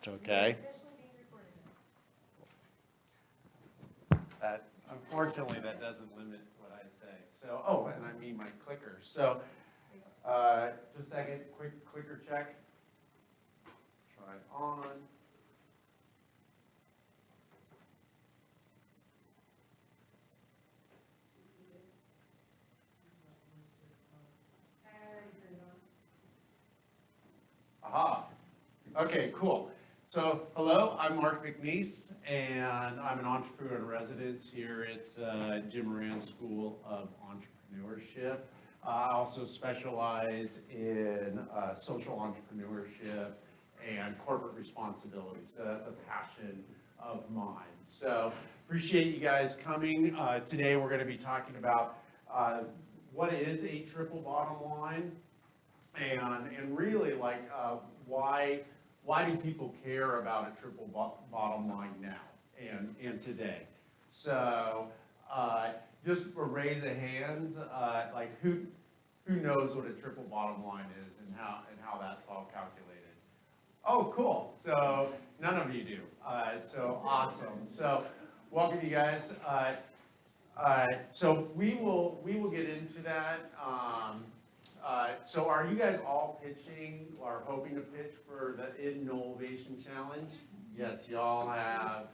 okay? Unfortunately, that doesn't limit what I say. So, oh, and I mean my clicker. So, just a second, quick clicker check. Try it on. Aha. Okay, cool. So, hello, I'm Mark McNees, and I'm an entrepreneur in residence here at Jim Moran School of Entrepreneurship. I also specialize in social entrepreneurship and corporate responsibility, so that's a passion of mine. So, appreciate you guys coming. Today we're going to be talking about what is a triple bottom line, and really like why do people care about a triple bottom line now and today? So just for raise of hands, like who knows what a triple bottom line is and how that's all calculated? Oh, cool. So none of you do. So awesome. So welcome you guys. So we will get into that. So are you guys all pitching or hoping to pitch for the InNOLEvation challenge? Yes, y'all have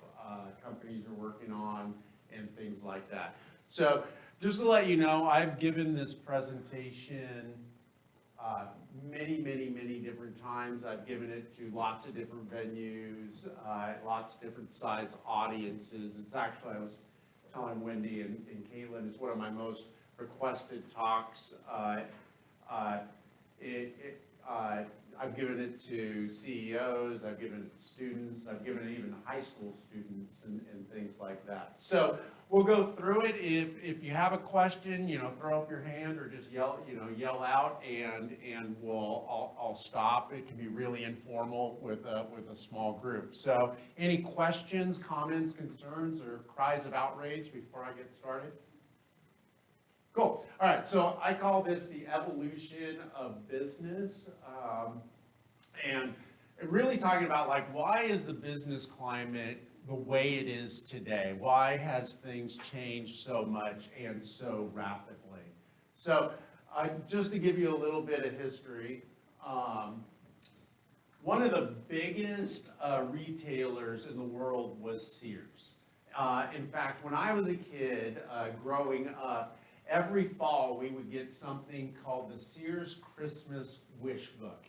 companies you're working on and things like that. So just to let you know, I've given this presentation many different times. I've given it to lots of different venues, lots of different size audiences. It's actually, I was telling Wendy and Caitlin, it's one of my most requested talks. I've given it to CEOs, I've given it to students, I've given it even to high school students and things like that. So we'll go through it. If you have a question, throw up your hand or just yell out, and I'll stop. It can be really informal with a small group. So any questions, comments, concerns, or cries of outrage before I get started? Cool. All right, so I call this the evolution of business, and really talking about like why is the business climate the way it is today? Why has things changed so much and so rapidly? So just to give you a little bit of history, one of the biggest retailers in the world was Sears. In fact, when I was a kid growing up, every fall we would get something called the Sears Christmas Wish Book.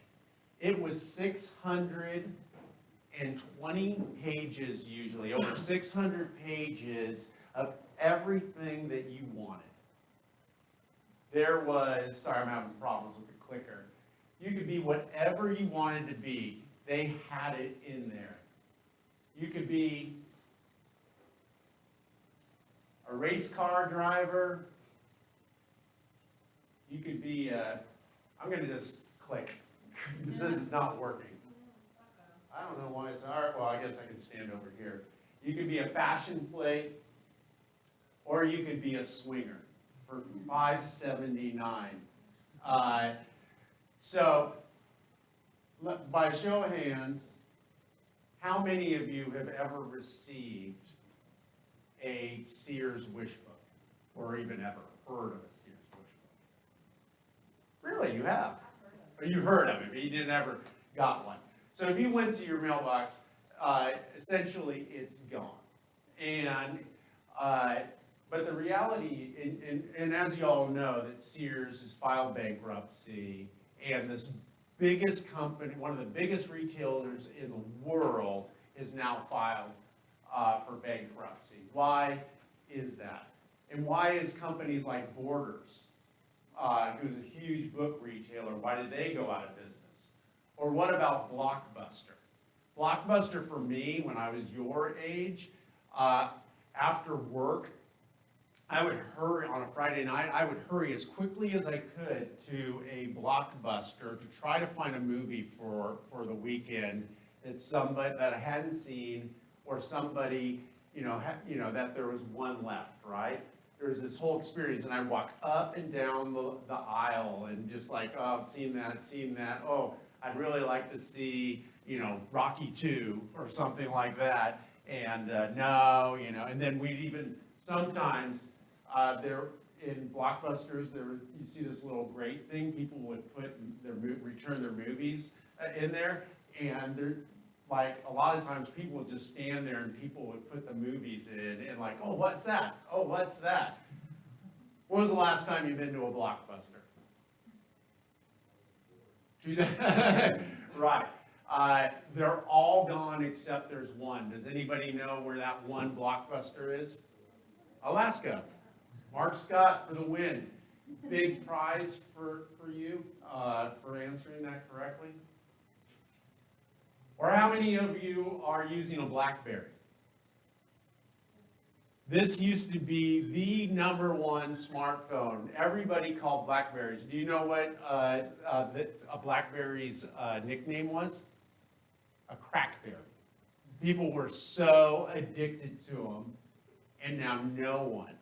It was 620 pages usually, over 600 pages of everything that you wanted. There was, sorry I'm having problems with the clicker, you could be whatever you wanted to be. They had it in there. You could be a race car driver. You could be, I'm going to just click. This is not working. I don't know why it's hard. Well, I guess I can stand over here. You could be a fashion plate, or you could be a swinger for $5.79. So, by show of hands, how many of you have ever received a Sears Wish Book, or even ever heard of a Sears Wish Book? Really, you have? Or you heard of it, but you didn't ever got one. So if you went to your mailbox, essentially it's gone. And but the reality, and as you all know, that Sears has filed bankruptcy, and this biggest company, one of the biggest retailers in the world, is now filed for bankruptcy. Why is that? And why is companies like Borders, who's a huge book retailer, why did they go out of business? Or what about Blockbuster? Blockbuster for me, when I was your age, after work, I would hurry on a Friday night, I would hurry as quickly as I could to a Blockbuster to try to find a movie for the weekend that I hadn't seen, or somebody, that there was one left, right? There was this whole experience, and I'd walk up and down the aisle and just like, oh, I've seen that. Oh, I'd really like to see, Rocky 2 or something like that. And no, and then we'd even sometimes, there in Blockbusters, you see this little grate thing, people would put return their movies in there, and they're like, a lot of times people would just stand there and people would put the movies in and like, oh, what's that? Oh, what's that? When was the last time you've been to a Blockbuster? Right. They're all gone except there's one. Does anybody know where that one Blockbuster is? Alaska. Mark Scott for the win. Big prize for you for answering that correctly. Or how many of you are using a BlackBerry? This used to be the #1 smartphone. Everybody called BlackBerries. Do you know what a BlackBerry's nickname was? A crackberry. People were so addicted to them, and now no one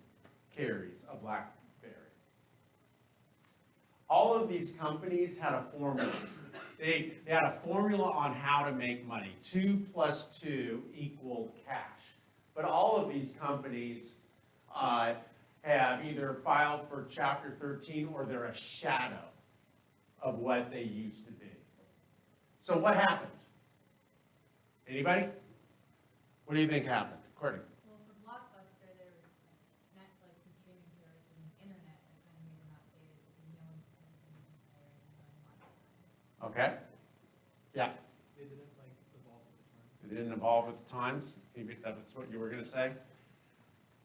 carries a BlackBerry. All of these companies had a formula. They had a formula on how to make money. 2 + 2 = cash. But all of these companies have either filed for Chapter 13 or they're a shadow of what they used to be. So what happened? Anybody? What do you think happened? Courtney? Well, for Blockbuster, there was Netflix and streaming services and internet that kind of made them outdated because no one has a DVD player and Okay. Yeah. They didn't evolve with the times. It didn't evolve with the times. Maybe that's what you were going to say.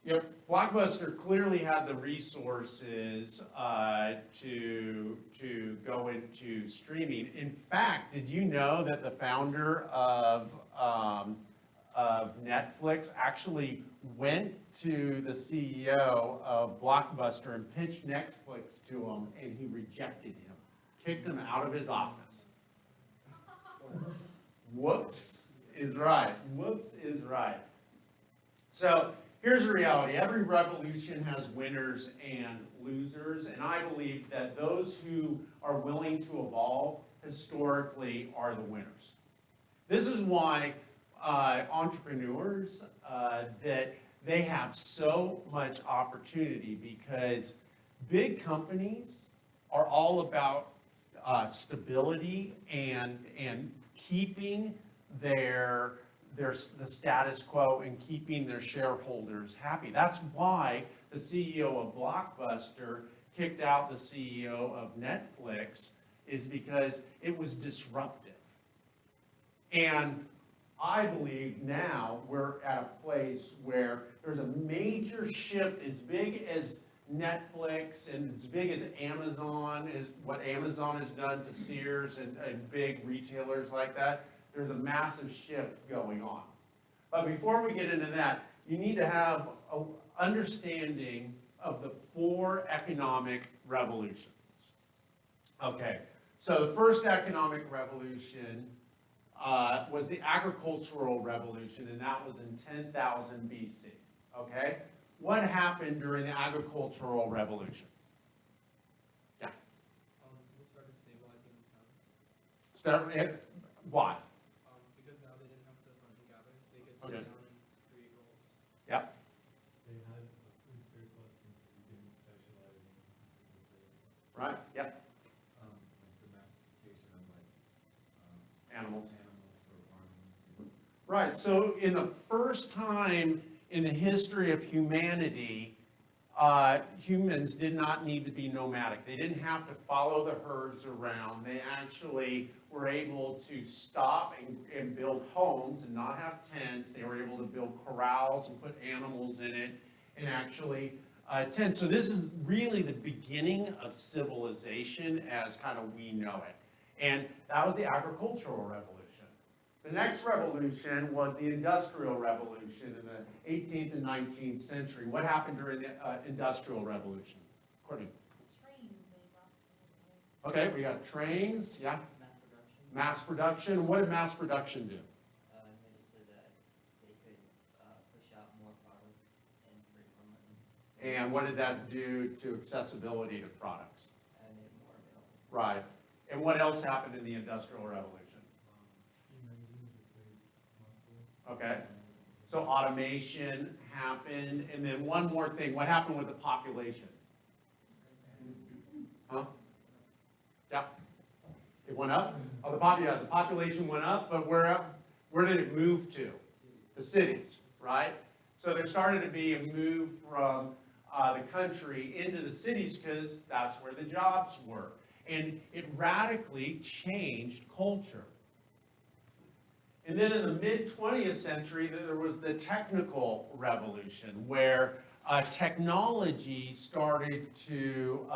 Yep. Blockbuster clearly had the resources to go into streaming. In fact, did you know that the founder of Netflix actually went to the CEO of Blockbuster and pitched Netflix to him, and he rejected him, kicked him out of his office. Whoops is right. Whoops is right. So here's the reality. Every revolution has winners and losers, and I believe that those who are willing to evolve historically are the winners. This is why entrepreneurs, that they have so much opportunity, because big companies are all about stability and keeping the status quo and keeping their shareholders happy. That's why the CEO of Blockbuster kicked out the CEO of Netflix, is because it was disruptive. And I believe now we're at a place where there's a major shift, as big as Netflix and as big as Amazon, is what Amazon has done to Sears and big retailers like that. There's a massive shift going on. But before we get into that, you need to have an understanding of the 4 economic revolutions. Okay, so the first economic revolution was the agricultural revolution, and that was in 10,000 BC. Okay? What happened during the agricultural revolution? Yeah. People started stabilizing towns. Why? Because now they didn't have to hunt and gather. They could sit Okay. down and create roles. Yep. They had a food surplus and they didn't specialize in Right? Yep. like domestication of Animals. animals for farming. Right. So in the first time in the history of humanity, humans did not need to be nomadic. They didn't have to follow the herds around. They actually were able to stop and build homes and not have tents. They were able to build corrals and put animals in it and actually tent. So this is really the beginning of civilization as kind of we know it. And that was the agricultural revolution. The next revolution was the Industrial Revolution in the 18th and 19th century. What happened during the Industrial Revolution? Courtney? Trains, they brought to Okay, we got trains, yeah, Mass production. mass production. What did mass production do? Made it so that they could push out more product and create more money. And what did that do to accessibility to products? And made it more available. Right. And what else happened in the Industrial Revolution? Steam Okay? So automation happened, and then one more thing, what happened with the population? Huh? Yeah. It went up? Oh, the population went up, but where did it move to? The cities, right? So there started to be a move from the country into the cities because that's where the jobs were. And it radically changed culture. And then in the mid-20th century, there was the technical revolution, where technology started to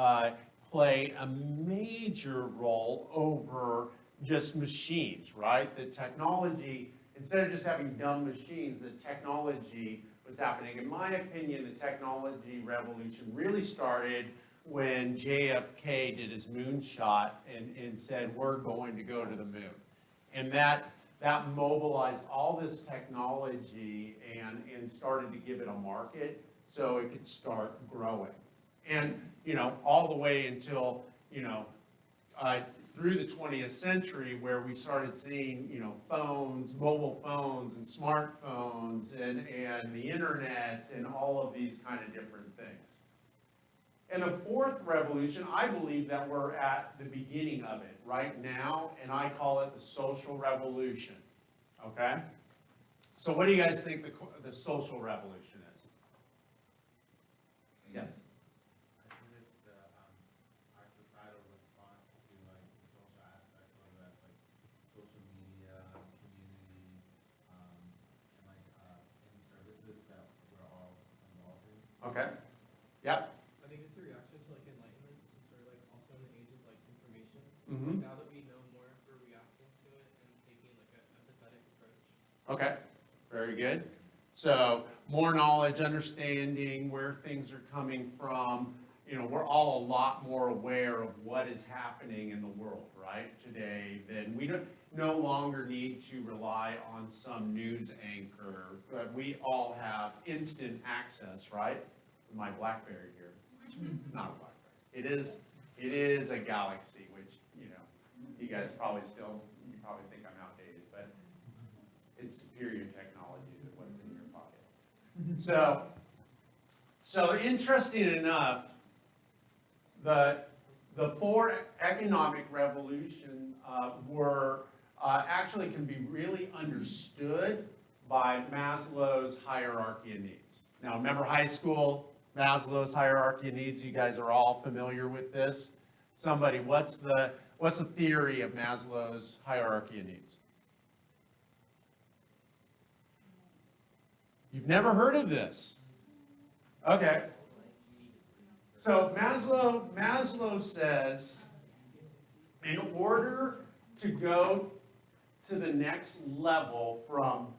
play a major role over just machines, right? The technology, instead of just having dumb machines, the technology was happening. In my opinion, the technology revolution really started when JFK did his moonshot and said, we're going to go to the moon. And that mobilized all this technology and started to give it a market so it could start growing. And, all the way until, through the 20th century where we started seeing, phones, mobile phones and smartphones and the internet and all of these kind of different things. And the fourth revolution, I believe that we're at the beginning of it right now, and I call it the social revolution, okay? So what do you guys think the social revolution is? Yes? I think it's our societal response to like the social aspect, whether that's like social media, community, and like any services that we're all involved in. Okay. Yep. I think it's a reaction to like enlightenment, since we're like also in the age of like information. Mhm. Now that we know more, we're reacting to it and taking like an empathetic approach. Okay, very good. So more knowledge, understanding where things are coming from. We're all a lot more aware of what is happening in the world, right, today than we no longer need to rely on some news anchor. But we all have instant access, right? My BlackBerry here. It's not a BlackBerry. It is a Galaxy, which, you guys probably think I'm outdated, but it's superior technology to what's in your pocket. So interesting enough, the four economic revolutions were actually can be really understood by Maslow's hierarchy of needs. Now, remember high school, Maslow's hierarchy of needs? You guys are all familiar with this. Somebody, what's the theory of Maslow's hierarchy of needs? You've never heard of this? Okay. So Maslow says, in order to go to the next level from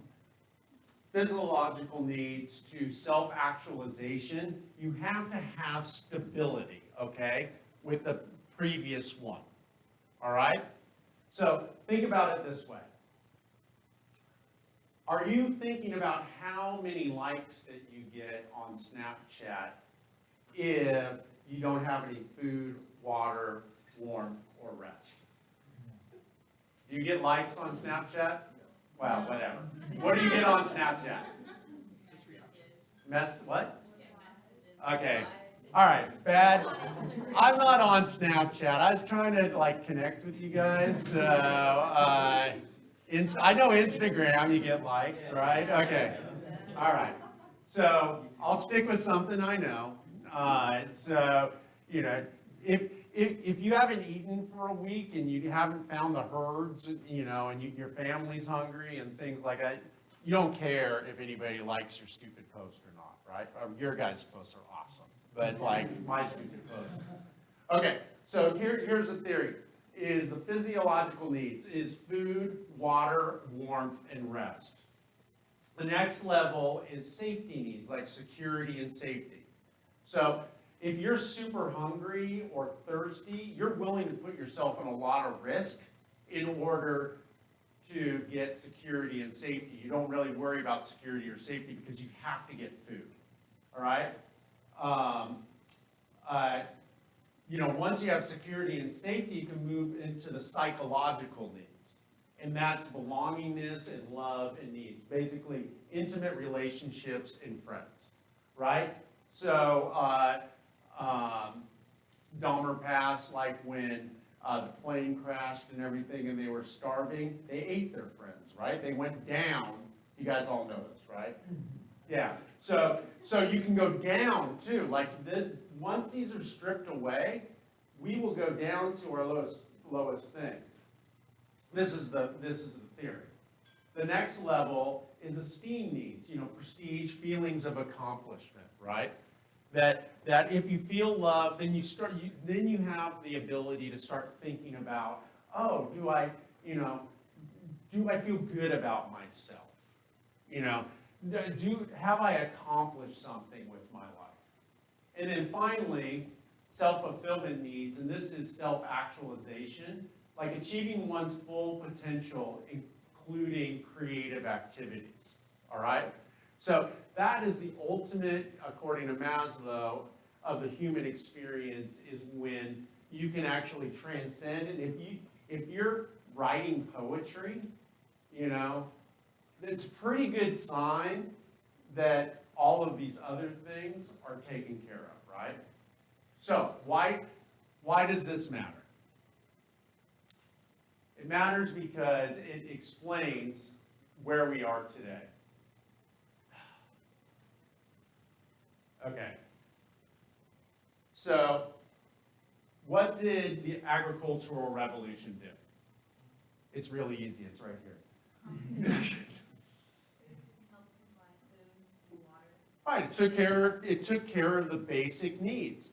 physiological needs to self-actualization, you have to have stability, okay, with the previous one. All right? So think about it this way. Are you thinking about how many likes that you get on Snapchat if you don't have any food, water, warmth, or rest? Do you get likes on Snapchat? Well, whatever. What do you get on Snapchat? Just reaction. What? Just get messages. Okay. All right. Bad. I'm not on Snapchat. I was trying to connect with you guys. I know Instagram, you get likes, right? Okay. All right. So I'll stick with something I know. If you haven't eaten for a week and you haven't found the herds, and your family's hungry and things like that, you don't care if anybody likes your stupid post or not, right? Your guys' posts are awesome, but my stupid posts. Okay, so here's the theory. Is the physiological needs is food, water, warmth, and rest. The next level is safety needs, like security and safety. So if you're super hungry or thirsty, you're willing to put yourself in a lot of risk in order to get security and safety. You don't really worry about security or safety because you have to get food. All right? Once you have security and safety, you can move into the psychological needs. And that's belongingness and love and needs, basically intimate relationships and friends, right? So, Dahmer Pass, like when the plane crashed and everything and they were starving, they ate their friends, right? They went down. You guys all know this, right? Yeah. So you can go down too. Like once these are stripped away, we will go down to our lowest thing. This is the theory. The next level is esteem needs, prestige, feelings of accomplishment, right? That if you feel love, then you have the ability to start thinking about, oh, do I feel good about myself? Have I accomplished something with my life? And then finally, self-fulfillment needs, and this is self-actualization, like achieving one's full potential, including creative activities, all right? So that is the ultimate, according to Maslow, of the human experience is when you can actually transcend. And if you're writing poetry, it's a pretty good sign that all of these other things are taken care of, right? So why does this matter? It matters because it explains where we are today. Okay. So, what did the agricultural revolution do? It's really easy. It's right here. Help supply food and water. Right. It took care of the basic needs.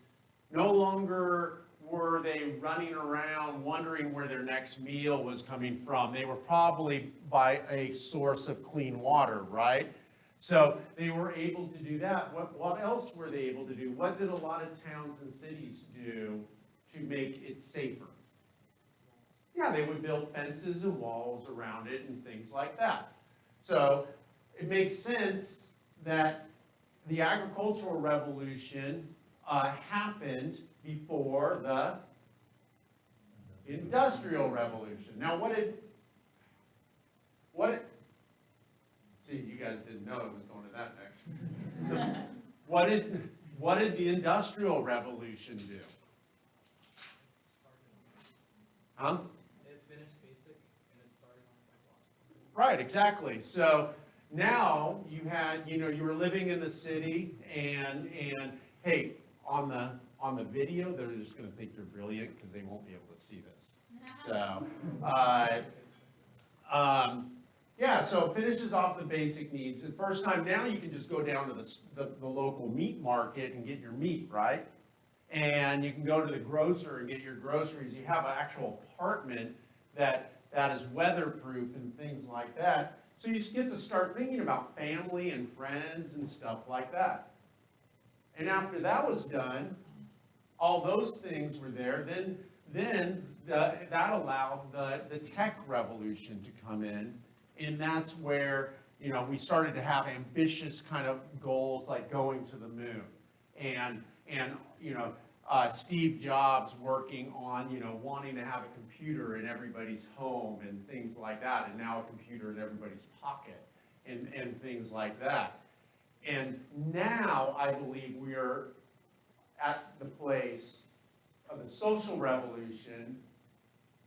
No longer were they running around wondering where their next meal was coming from. They were probably by a source of clean water, right? So they were able to do that. What else were they able to do? What did a lot of towns and cities do to make it safer? Yeah, they would build fences and walls around it and things like that. So it makes sense that the agricultural revolution happened before the Industrial Revolution. Now, see, you guys didn't know it was going to that next. What did the Industrial Revolution do? Huh? It finished basic and it started on psychological. Right, exactly. So now you were living in the city and hey, on the video, they're just going to think you're brilliant because they won't be able to see this. So, yeah, so it finishes off the basic needs. The first time now you can just go down to the local meat market and get your meat, right? And you can go to the grocer and get your groceries. You have an actual apartment that is weatherproof and things like that. So you just get to start thinking about family and friends and stuff like that. And after that was done, all those things were there. Then that allowed the tech revolution to come in. And that's where, we started to have ambitious kind of goals like going to the moon. And Steve Jobs working on, wanting to have a computer in everybody's home and things like that. And now a computer in everybody's pocket and things like that. And now I believe we are at the place of the social revolution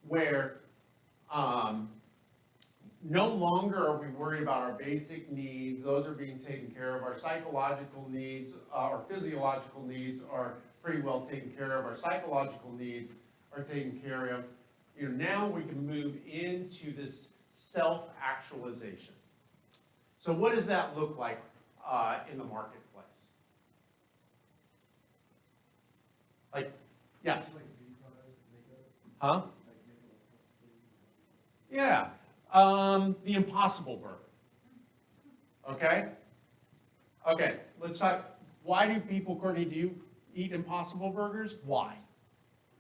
where no longer are we worried about our basic needs. Those are being taken care of. Our psychological needs, our physiological needs are pretty well taken care of. Our psychological needs are taken care of. Now we can move into this self-actualization. So what does that look like in the marketplace? Like, yes? Huh? Yeah. The Impossible Burger. Okay? Okay, let's talk. Why do people, Courtney, do you eat Impossible Burgers? Why?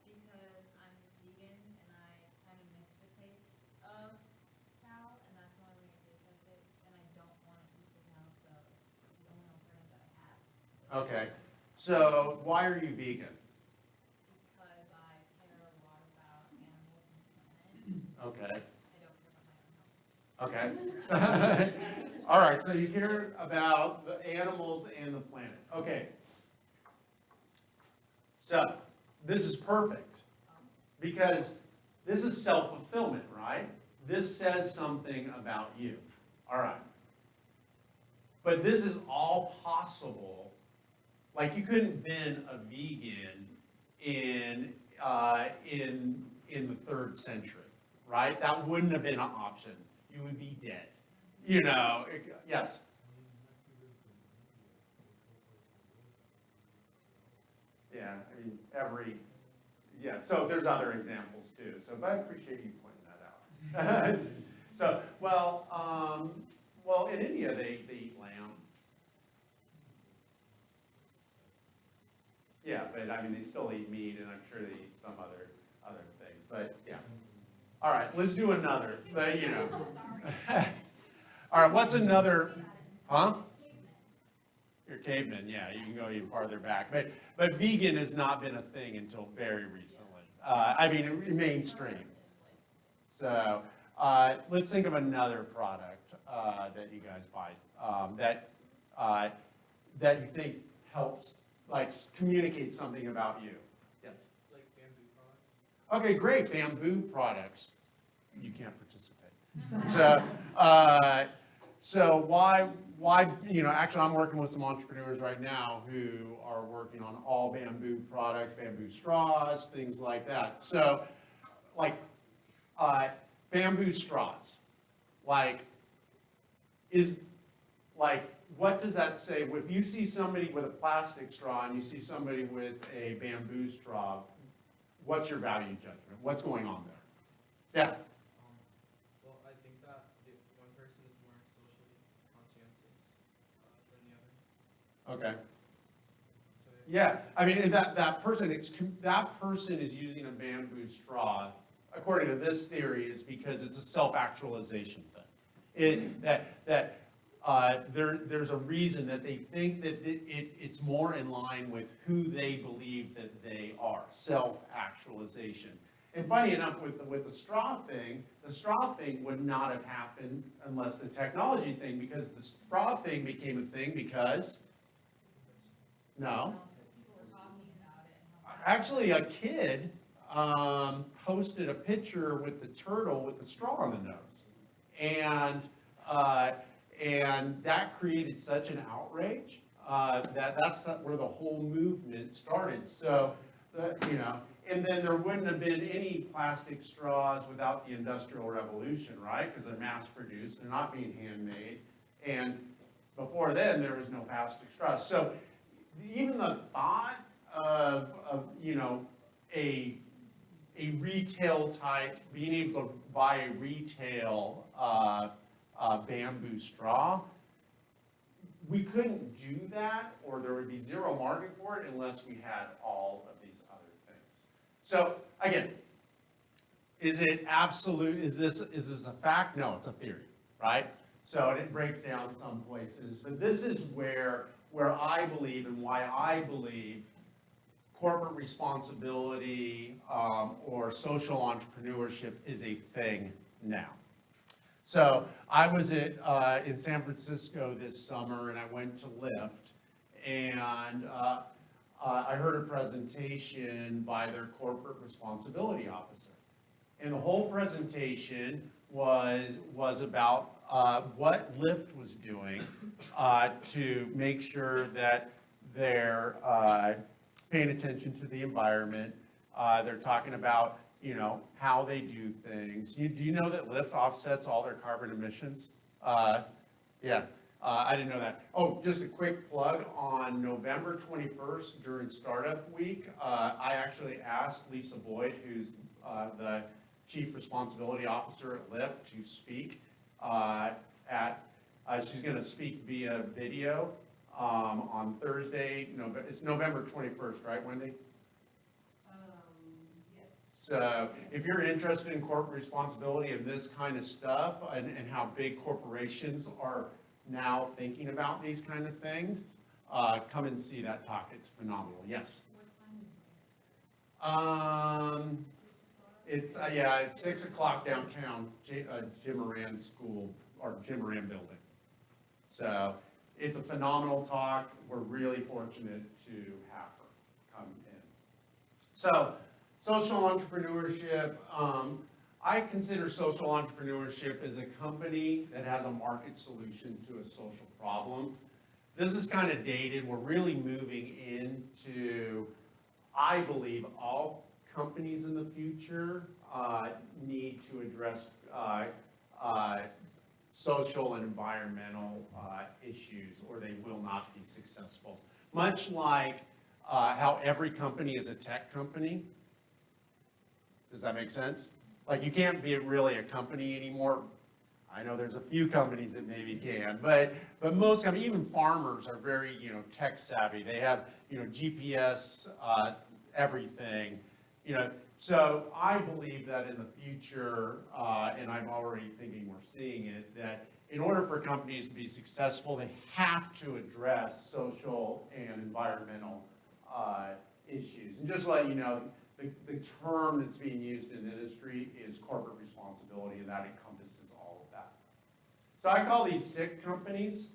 Because I'm vegan and I kind of miss the taste of cow, and that's the only thing I taste like it, and I don't want to eat the cow, so it's the only alternative that I have. Okay, so why are you vegan? Because I care a lot about animals and the planet. Okay, I don't care about my All right, so you care about the animals and the planet. Okay. So, this is perfect, because this is self-fulfillment, right? This says something about you. All right. But this is all possible. Like, you couldn't have been a vegan in the 3rd century, right? That wouldn't have been an option. You would be dead. You know, yes. Yeah, I mean, yeah, so there's other examples too, so, but I appreciate you pointing that out. So, well, in India, they eat lamb. Yeah, but I mean, they still eat meat, and I'm sure they eat some other things, but, yeah. All right, let's do another, but, you know. All right, what's another, huh? You're cavemen, yeah, you can go even farther back. But vegan has not been a thing until very recently. I mean, it mainstream. So, let's think of another product that you guys buy that you think helps, like, communicate something about you. Yes? Like bamboo products. Okay, great, bamboo products. You can't participate. So why, actually, I'm working with some entrepreneurs right now who are working on all bamboo products, bamboo straws, things like that. So, like, bamboo straws, like, what does that say? If you see somebody with a plastic straw and you see somebody with a bamboo straw, what's your value judgment? What's going on there? Yeah. Well, I think that one person is more socially conscientious than the other. Okay. So Yeah, I mean, and that person is using a bamboo straw, according to this theory, is because it's a self-actualization thing. There's a reason that they think that it's more in line with who they believe that they are, self-actualization. And funny enough, with the straw thing would not have happened unless the technology thing, because the straw thing became a thing because, no. People were talking about it and how. Actually, a kid posted a picture with the turtle with the straw on the nose. And that created such an outrage that's where the whole movement started. So, and then there wouldn't have been any plastic straws without the Industrial Revolution, right? Because they're mass-produced, they're not being handmade. And before then, there was no plastic straws. So even the thought of a retail type, being able to buy a retail bamboo straw, we couldn't do that, or there would be zero market for it unless we had all of these other things. So again, is it absolute? Is this a fact? No, it's a theory, right? So it breaks down some places, but this is where I believe, and why I believe corporate responsibility or social entrepreneurship is a thing now. So I was in San Francisco this summer, and I went to Lyft, and I heard a presentation by their corporate responsibility officer. And the whole presentation was about what Lyft was doing to make sure that they're paying attention to the environment. They're talking about, how they do things. Do you know that Lyft offsets all their carbon emissions? Yeah, I didn't know that. Oh, just a quick plug, on November 21st during Startup Week, I actually asked Lisa Boyd, who's the Chief Responsibility Officer at Lyft, to speak she's going to speak via video on Thursday. It's November 21st, right, Wendy? Yes. So if you're interested in corporate responsibility and this kind of stuff, and how big corporations are now thinking about these kind of things, come and see that talk. It's phenomenal. Yes. What time is it? It's 6 o'clock downtown, Jim Moran School, or Jim Moran Building. So it's a phenomenal talk. We're really fortunate to have her come in. So social entrepreneurship, I consider social entrepreneurship as a company that has a market solution to a social problem. This is kind of dated. We're really moving into, I believe, all companies in the future need to address social and environmental issues, or they will not be successful. Much like how every company is a tech company. Does that make sense? Like, you can't be really a company anymore. I know there's a few companies that maybe can, but most companies, even farmers, are very, tech savvy. They have, GPS, everything, So I believe that in the future, and I'm already thinking we're seeing it, that in order for companies to be successful, they have to address social and environmental issues. And just to let you know, the term that's being used in the industry is corporate responsibility, and that encompasses all of that. So I call these SIC companies,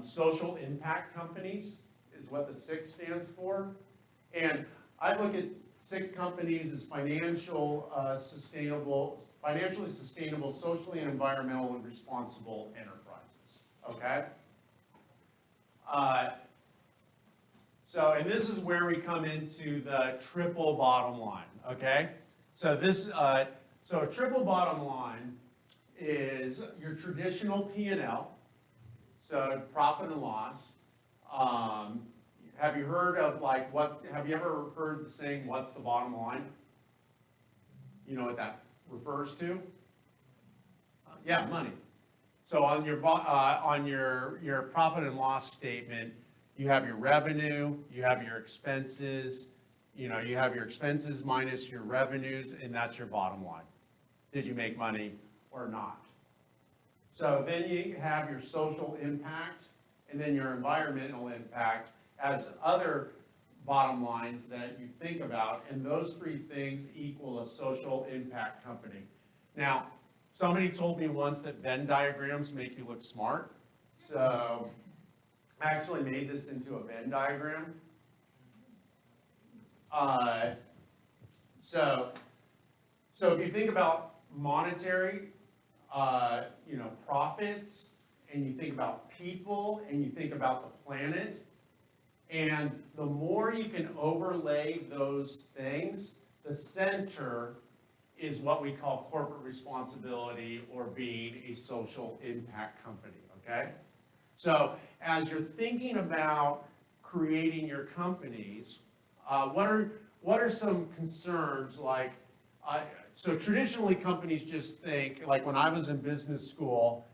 social impact companies is what the SIC stands for. And I look at SIC companies as financially sustainable, socially and environmentally responsible enterprises, okay? And this is where we come into the triple bottom line, okay? So a triple bottom line is your traditional P&L, so profit and loss. Have you heard of have you ever heard the saying, what's the bottom line? You know what that refers to? Yeah, money. So on your profit and loss statement, you have your revenue, you have your expenses, you have your expenses minus your revenues, and that's your bottom line. Did you make money or not? So then you have your social impact, and then your environmental impact as other bottom lines that you think about, and those three things equal a social impact company. Now, somebody told me once that Venn diagrams make you look smart, so I actually made this into a Venn diagram. So if you think about monetary, profits, and you think about people, and you think about the planet, and the more you can overlay those things, the center is what we call corporate responsibility, or being a social impact company, okay? So as you're thinking about creating your companies, what are some concerns like, so traditionally companies just think, like when I was in business school,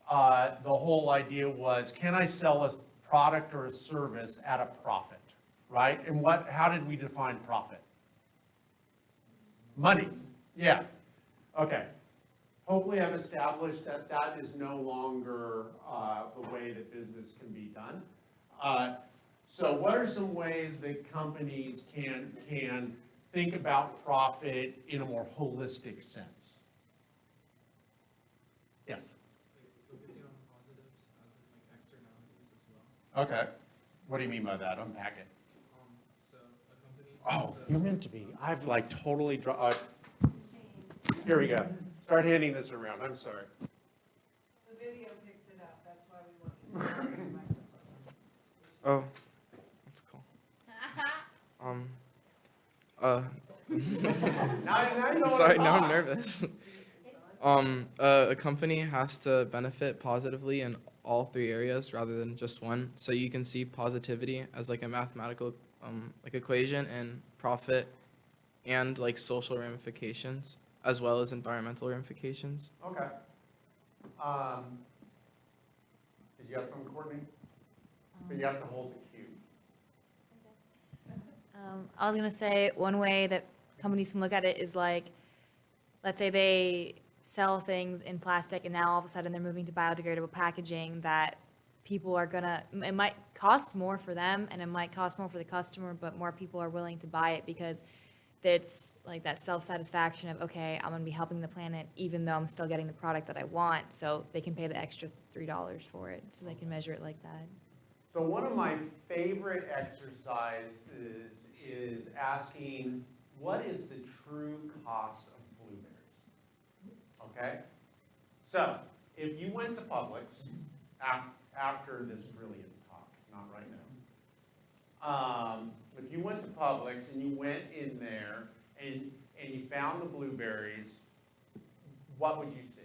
the whole idea was, can I sell a product or a service at a profit, right? And how did we define profit? Money, yeah, okay. Hopefully I've established that that is no longer the way that business can be done. So what are some ways that companies can think about profit in a more holistic sense? Yes? Focusing on positives as in like externalities as well. Okay. What do you mean by that? Unpack it. So a company. Oh, you're meant to be. I've like totally here we go. Start handing this around. I'm sorry. The video picks it up, that's why we want you to use the microphone. Oh, that's cool. Now you know Sorry, what now I'm I'm nervous. A company has to benefit positively in all three areas rather than just one. So you can see positivity as like a mathematical like equation, and profit and like social ramifications as well as environmental ramifications. Okay. Did you have something, Courtney? But you have to hold the cue. I was gonna say, one way that companies can look at it is like, let's say they sell things in plastic and now all of a sudden they're moving to biodegradable packaging, that people are gonna, it might cost more for them and it might cost more for the customer, but more people are willing to buy it because it's like that self-satisfaction of, okay, I'm gonna be helping the planet even though I'm still getting the product that I want, so they can pay the extra $3 for it, so they can measure it like that. So one of my favorite exercises is asking, what is the true cost of blueberries? Okay? So, if you went to Publix, after this brilliant talk, not right now. If you went to Publix and you went in there and you found the blueberries, what would you see?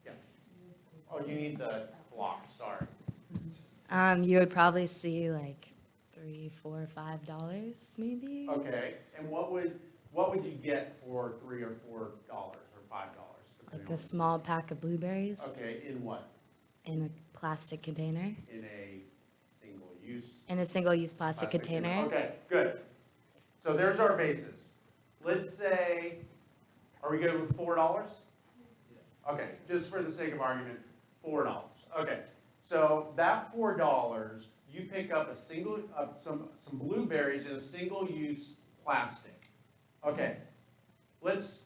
Yes. Oh, you need the block, sorry. You would probably see like $3, $4, $5 maybe. Okay, and what would you get for $3 or $4 or $5? Like a small pack of blueberries Okay, in what? in a plastic container, In a single use? in a single-use plastic container. Okay, good. So there's our basis. Let's say, are we good with $4? Okay, just for the sake of argument, $4. Okay, so that $4, you pick up some blueberries in a single-use plastic. Okay, let's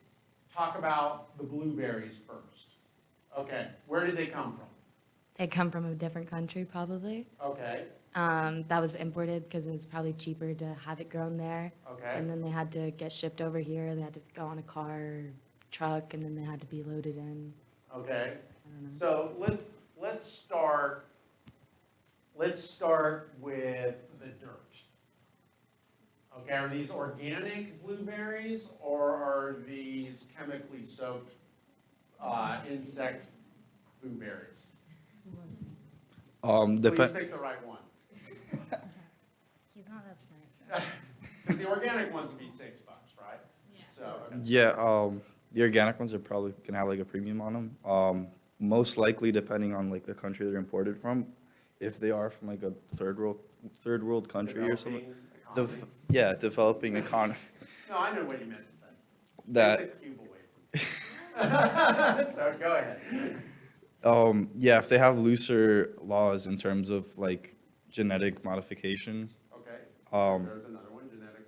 talk about the blueberries first. Okay, where did they come from? They come from a different country probably. Okay, That was imported because it was probably cheaper to have it grown there. okay, And then they had to get shipped over here. They had to go on a car, or truck, and then they had to be loaded in. okay. I don't know. So let's start with the dirt. Okay, are these organic blueberries or are these chemically soaked insect blueberries? Please Depend. pick the right one. He's not that smart, so. Because the organic ones would be $6, right? Yeah. So, okay. Yeah, the organic ones are probably gonna have like a premium on them. Most likely, depending on like the country they're imported from, if they are from like a third world country or something. Developing economy. Yeah, developing economy. No, I know what you meant to say. That Take the cube away from me. So, go ahead. yeah, if they have looser laws in terms of like genetic modification. Okay. Um, There's another one, genetic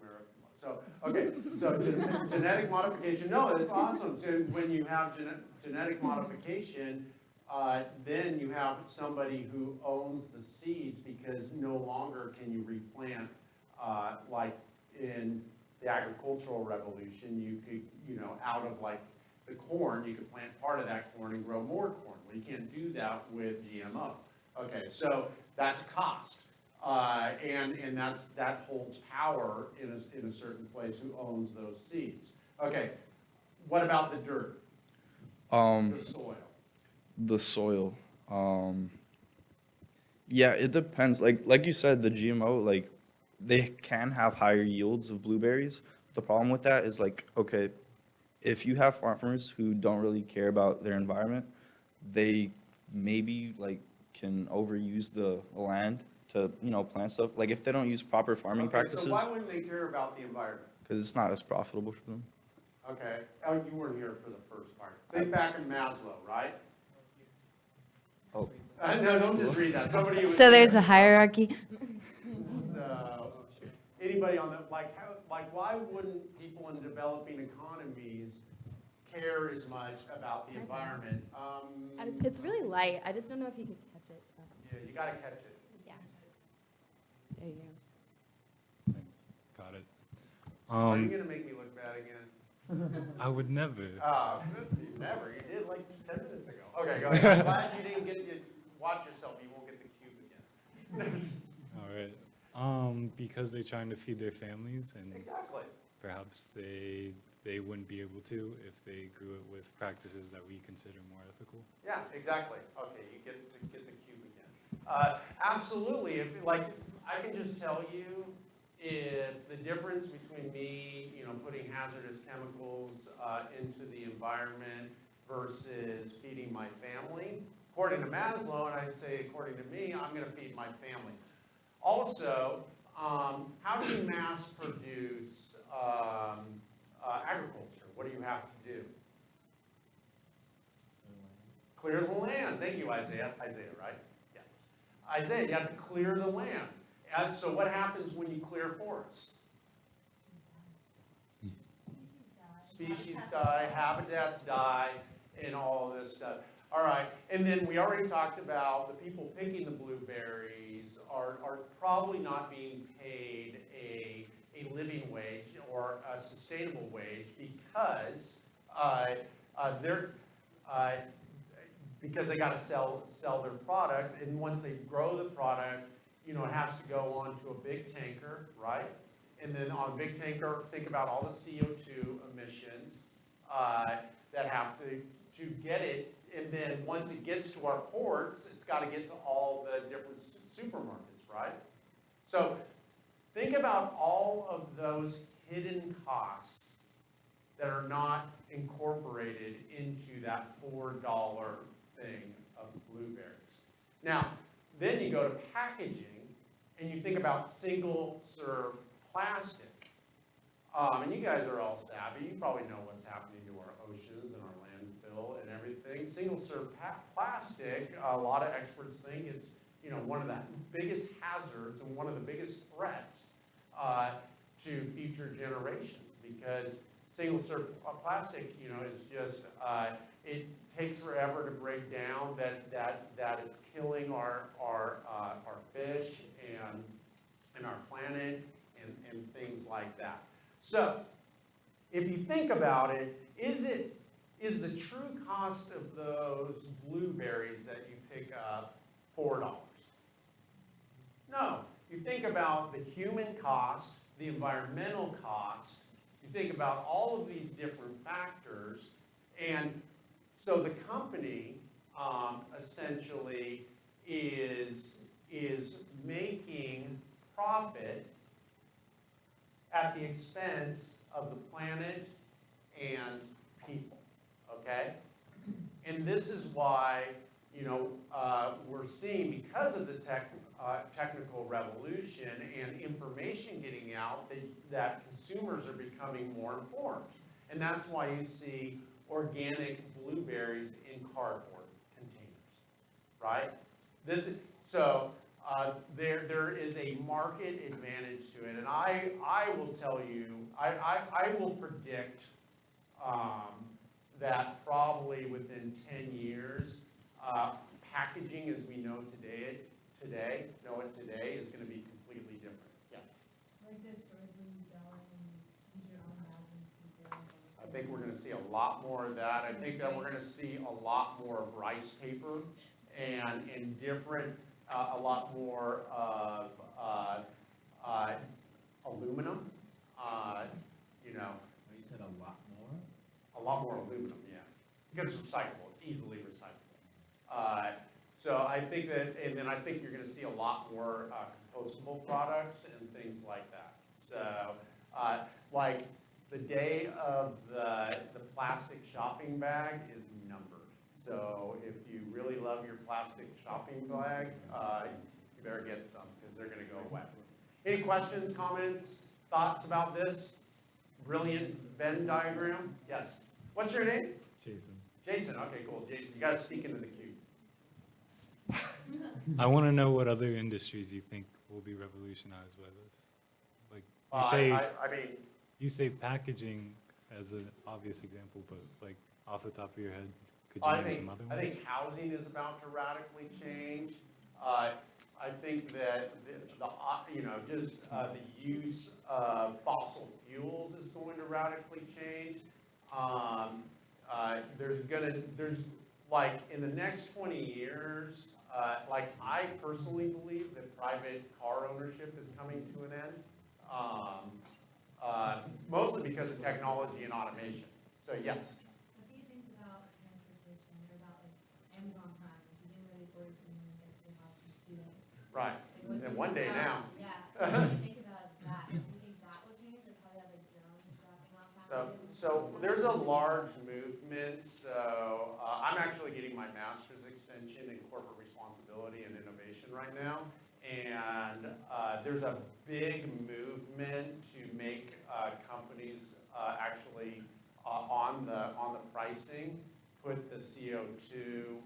genetic modification, no, that's awesome. So when you have genetic modification, then you have somebody who owns the seeds because no longer can you replant, like in the agricultural revolution, you could, out of like the corn, you could plant part of that corn and grow more corn. Well, you can't do that with GMO. Okay, so that's a cost. And that holds power in a certain place who owns those seeds. Okay, what about the dirt, the soil? the soil. Yeah, it depends. Like you said, the GMO, like they can have higher yields of blueberries. The problem with that is like, okay, if you have farmers who don't really care about their environment, they maybe like can overuse the land to, plant stuff. Like if they don't use proper farming Okay, practices, so why wouldn't they care about the environment? because it's not as profitable for them. Okay, oh, you weren't here for the first part. Think back in Maslow, right? Oh. No, don't just read that. Somebody was So there's here. a hierarchy. So, anybody on the, why wouldn't people in developing economies care as much about the environment? It's really light. I just don't know if you can catch it. So. Yeah, you gotta catch it. Yeah. There you go. Thanks. Got it. Are you gonna make me look bad again? I would never. Never, you did like 10 minutes ago. Okay, go ahead. I'm glad you didn't watch yourself, you won't get the cube again. All right. Because they're trying to feed their families, and Exactly. perhaps they wouldn't be able to if they grew it with practices that we consider more ethical. Yeah, exactly. Okay, you get the cube again. Absolutely. If I can just tell you, if the difference between me, putting hazardous chemicals into the environment versus feeding my family, according to Maslow, and I'd say according to me, I'm going to feed my family. Also, how do you mass produce agriculture? What do you have to do? Clear the land. Thank you, Isaiah. Isaiah, right? Yes. Isaiah, you have to clear the land. And so what happens when you clear forests? species die, habitats die, and all of this stuff. All right, and then we already talked about the people picking the blueberries are probably not being paid a living wage or a sustainable wage because they're because they got to sell their product, and once they grow the product, you know, it has to go onto a big tanker, right? And then on a big tanker, think about all the CO2 emissions that have to get it, and then once it gets to our ports, it's got to get to all the different supermarkets, right? So think about all of those hidden costs that are not incorporated into that $4 thing of blueberries. Now, then you go to packaging, and you think about single-serve plastic. And you guys are all savvy. You probably know what's happening to our oceans and our landfill and everything. Single-serve plastic, a lot of experts think it's, you know, one of the biggest hazards and one of the biggest threats to future generations, because single-serve plastic, you know, is just, it takes forever to break down, that it's killing our fish and our planet and things like that. So, if you think about it, is the true cost of those blueberries that you pick up $4? No. You think about the human cost, the environmental cost, you think about all of these different factors, and so the company essentially is making profit at the expense of the planet and people, okay? And this is why, you know, we're seeing, because of the technical revolution and information getting out, that consumers are becoming more informed. And that's why you see organic blueberries in cardboard containers, right? There is a market advantage to it, and I will tell you, I will predict that probably within 10 years, packaging as we know today is going to be completely different. Yes. Like this, or is when you go and use your own bags and speakers. I think we're going to see a lot more of that. I think that we're going to see a lot more of rice paper and different, a lot more of aluminum. You know, You said a lot more? a lot more aluminum, yeah, because it's recyclable. It's easily recyclable. So I think that, and then I think you're going to see a lot more compostable products and things like that. So, like the day of the plastic shopping bag is numbered. So if you really love your plastic shopping bag, you better get some, because they're going to go away. Any questions, comments, thoughts about this brilliant Venn diagram? Yes. What's your name? Jason. Jason. Okay, cool. Jason, you got to speak into the cube. I want to know what other industries you think will be revolutionized by this. Like you say, I mean, you say packaging as an obvious example, but like off the top of your head, could you name some other I ones? think housing is about to radically change. I think that you know, just the use of fossil fuels is going to radically change. There's like in the next 20 years, like I personally believe that private car ownership is coming to an end, mostly because of technology and automation. So yes. What do you think about transportation, or about like Amazon Prime, if you didn't really order something and gets to your house in 2 days? Right. Like, what do And you one think day now. about- Yeah, what do you think about that? Do you think that will change, or probably have like drones dropping off packages? So there's a large movement. So I'm actually getting my master's extension in corporate responsibility and innovation right now. And there's a big movement to make companies actually on the pricing put the CO2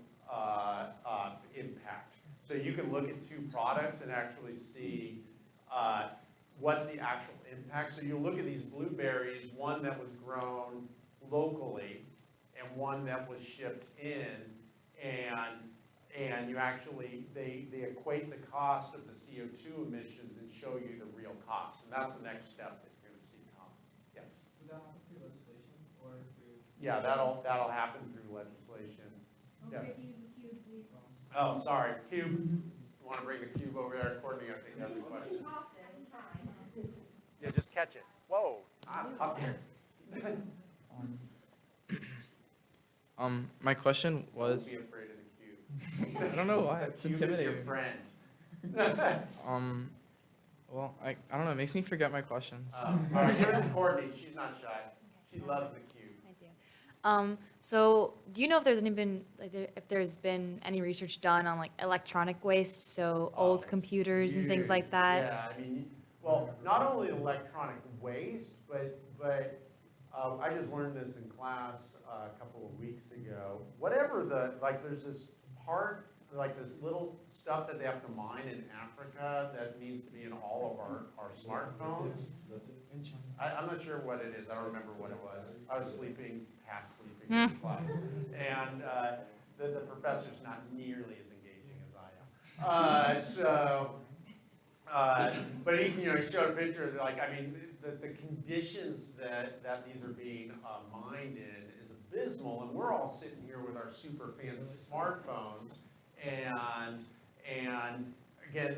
impact. So you can look at 2 products and actually see what's the actual impact. So you look at these blueberries, one that was grown locally and one that was shipped in, and you actually, they equate the cost of the CO2 emissions and show you the real cost, and that's the next step that you're gonna see come. Yes? Would that happen through legislation or through? Yeah, that'll happen through legislation. Yes. Okay, use the cube, please. Oh, sorry, cube. You wanna bring the cube over there? Courtney, I think has a question. Yeah, just catch it. Whoa, up here. My question was, Don't be afraid of the cube. I don't know why, The it's cube is your intimidating. friend. Well, I don't know, it makes me forget my questions. All right, give it to Courtney, she's not shy. She loves the cube. I do. So do you know if there's if there's been any research done on like electronic waste, so old Oh, computers and things like Huge. that? Yeah, I mean, well, not only electronic waste, but I just learned this in class a couple of weeks ago. Whatever there's this part, like this little stuff that they have to mine in Africa that needs to be in all of our smartphones. I'm not sure what it is, I don't remember what it was. I was sleeping, half sleeping in class. And the professor's not nearly as engaging as I am. But he showed a picture, like, I mean, the conditions that these are being mined in is abysmal, and we're all sitting here with our super fancy smartphones, and again,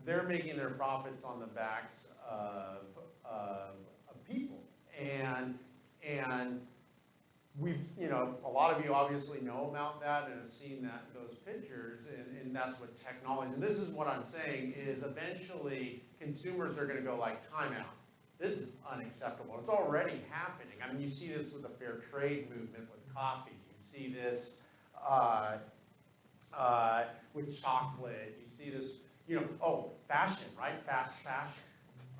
they're making their profits on the backs of people, and we've, a lot of you obviously know about that and have seen those pictures, and that's what technology, and this is what I'm saying, is eventually consumers are gonna go like, time out. This is unacceptable. It's already happening. I mean, you see this with the fair trade movement with coffee. You see this with chocolate. You see this, fashion, right? Fast fashion.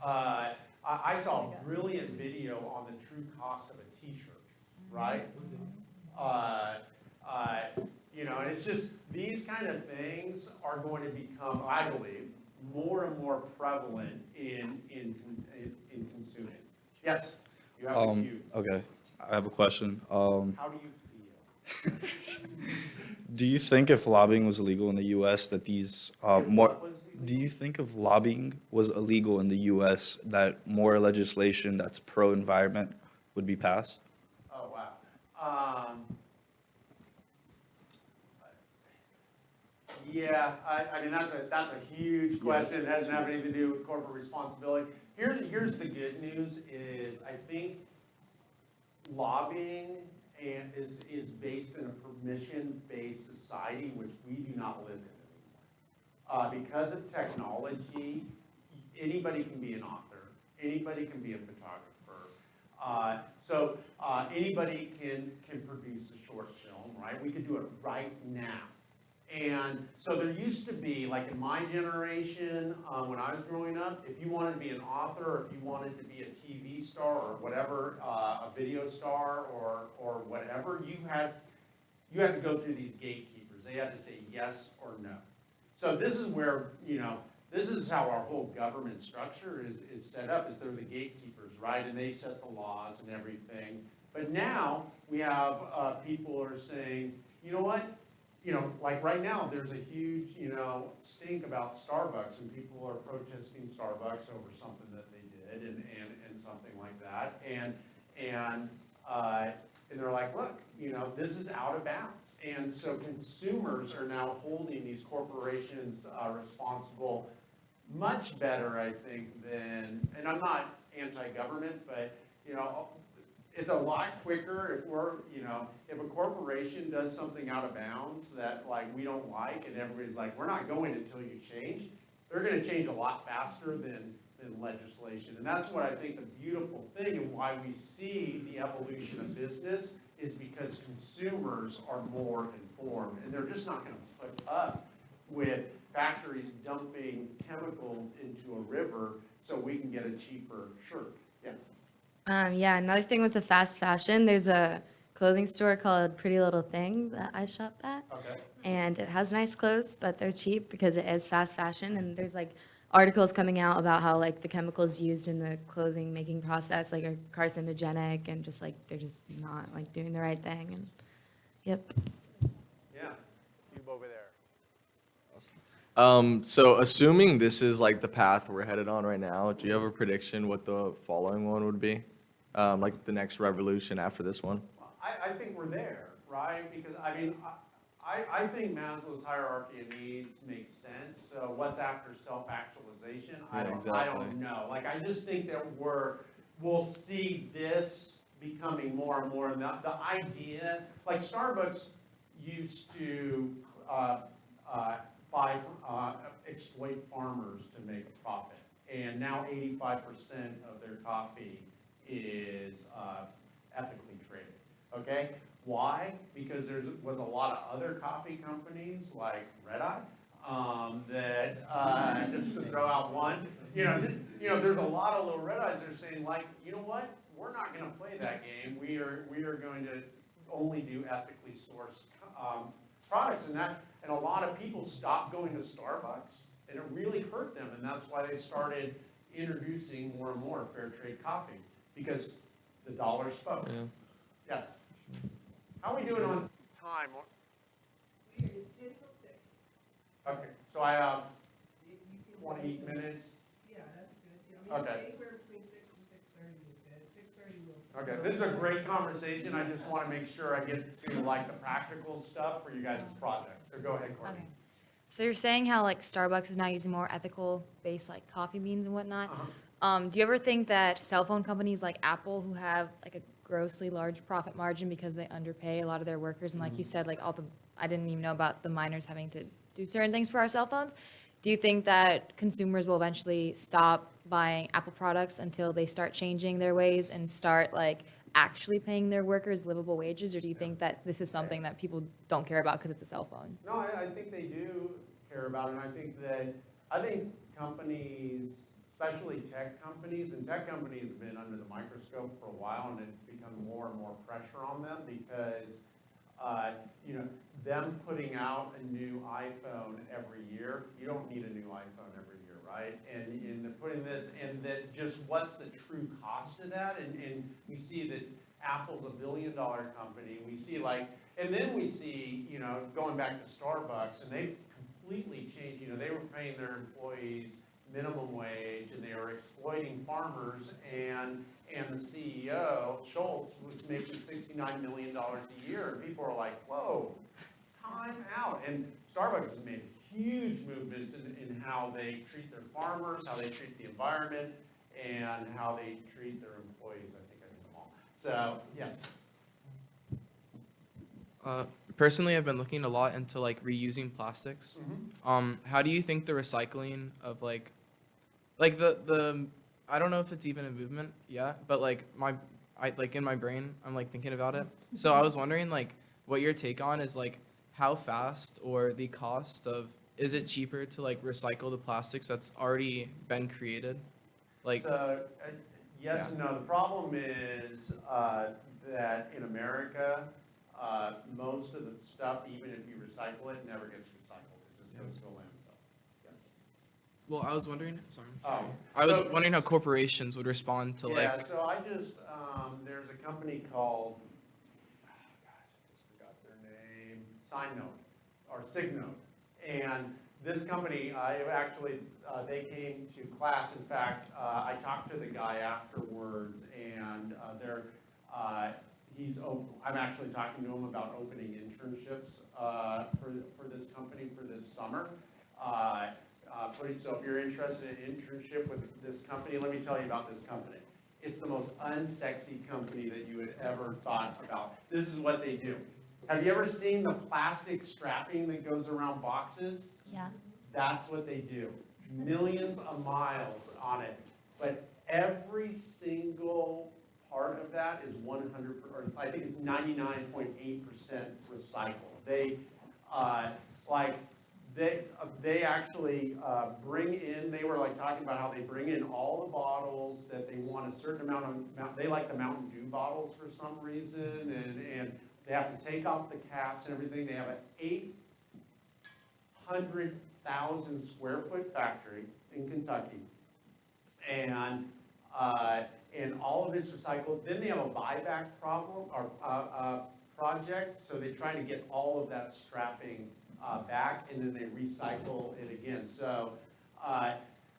I saw a brilliant video on the true cost of a t-shirt, right? And it's just, these kind of things are going to become, I believe, more and more prevalent in consuming. Yes, you have a cue. Okay, I have a question. How do you feel? Do you think if lobbying was illegal in the U.S. that these If more? what was illegal? Do you think if lobbying was illegal in the U.S. that more legislation that's pro-environment would be passed? Oh, wow. Yeah, I mean, that's a huge question. It doesn't have anything to do with corporate responsibility. Here's the good news is I think lobbying is based in a permission-based society, which we do not live in anymore. Because of technology, anybody can be an author, anybody can be a photographer. So anybody can produce a short film, right? We could do it right now. And so there used to be, like in my generation, when I was growing up, if you wanted to be an author, or if you wanted to be a TV star or whatever, a video star or whatever, you had to go through these gatekeepers. They had to say yes or no. So this is where, this is how our whole government structure is set up, is they're the gatekeepers, right? And they set the laws and everything. But now we have people who are saying, you know what? Like right now, there's a huge, stink about Starbucks, and people are protesting Starbucks over something that they did and something like that. And they're like, look, this is out of bounds. And so consumers are now holding these corporations responsible much better, I think, than, and I'm not anti-government, but, it's a lot quicker if a corporation does something out of bounds that like we don't like, and everybody's like, we're not going until you change, they're gonna change a lot faster than legislation. And that's what I think the beautiful thing, and why we see the evolution of business, is because consumers are more informed, and they're just not gonna put up with factories dumping chemicals into a river so we can get a cheaper shirt. Yes? Yeah, another thing with the fast fashion, there's a clothing store called Pretty Little Thing that I shop at. Okay. And it has nice clothes, but they're cheap because it is fast fashion. And there's like articles coming out about how like the chemicals used in the clothing making process like are carcinogenic and just like they're just not like doing the right thing. And yep. Yeah, you over there. So assuming this is like the path we're headed on right now, do you have a prediction what the following one would be? Like the next revolution after this one? I think we're there, right? Because, I mean, I think Maslow's hierarchy of needs makes sense. So what's after self-actualization? I Yeah, don't exactly. know. Like, I just think that we'll see this becoming more and more. And the idea, like Starbucks used to exploit farmers to make a profit. And now 85% of their coffee is ethically traded, okay? Why? Because there was a lot of other coffee companies like Red Eye that just to throw out one, there's a lot of little Red Eyes that are saying like, you know what? We're not going to play that game. We are going to only do ethically sourced products, and a lot of people stopped going to Starbucks, and it really hurt them, and that's why they started introducing more and more fair trade coffee because the dollar spoke. Yeah. Yes. How are we doing on time? It's 10 till 6. Okay, so I have You can. 20 minutes. Yeah, that's good. I mean, Okay. anywhere between 6 and 6:30 is good. 6:30 will. Okay, this is a great conversation. I just want to make sure I get to like the practical stuff for you guys' project. So go ahead, Courtney. Okay. So you're saying how like Starbucks is now using more ethical based like coffee beans and whatnot. Do you ever think that cell phone companies like Apple, who have like a grossly large profit margin because they underpay a lot of their workers, and like you said, like I didn't even know about the miners having to do certain things for our cell phones. Do you think that consumers will eventually stop buying Apple products until they start changing their ways and start like actually paying their workers livable wages, or do you think that this is something that people don't care about because it's a cell phone? No, I think they do care about it, and I think companies, especially tech companies, and tech companies have been under the microscope for a while, and it's become more and more pressure on them because, them putting out a new iPhone every year, you don't need a new iPhone every year, right? And in putting this, and that just what's the true cost of that? And we see that Apple's $1 billion company, we see like, and then we see, going back to Starbucks, and they've completely changed, they were paying their employees minimum wage, and they were exploiting farmers, and the CEO, Schultz, was making $69 million a year, and people are like, whoa, time out. And Starbucks has made huge movements in how they treat their farmers, how they treat the environment, and how they treat their employees. I think I did them all. So, yes. Personally, I've been looking a lot into like reusing plastics. How do you think the recycling of like the I don't know if it's even a movement yet, but like in my brain, I'm like thinking about it. So I was wondering like what your take on is like how fast or the cost of, is it cheaper to like recycle the plastics that's already been created? Like, So, yes yeah. and no. The problem is that in America, most of the stuff, even if you recycle it, never gets recycled. It just goes to landfill. Yes. well, I was wondering, sorry. Oh, I was so- wondering how corporations would respond to Yeah, like, so I just, there's a company called, I just forgot their name, Signote. And this company, they came to class. In fact, I talked to the guy afterwards, and I'm actually talking to him about opening internships for this company for this summer. So if you're interested in internship with this company, let me tell you about this company. It's the most unsexy company that you had ever thought about. This is what they do. Have you ever seen the plastic strapping that goes around boxes? Yeah. That's what they do. Millions of miles on it. But every single part of that is 100, or I think it's 99.8% recycled. They actually bring in, they were like talking about how they bring in all the bottles that they want a certain amount of, they like the Mountain Dew bottles for some reason, and they have to take off the caps and everything. They have an 800,000 square foot factory in Kentucky. And, and all of it's recycled. Then they have a buyback problem, or, project, so they try to get all of that strapping, back, and then they recycle it again. So,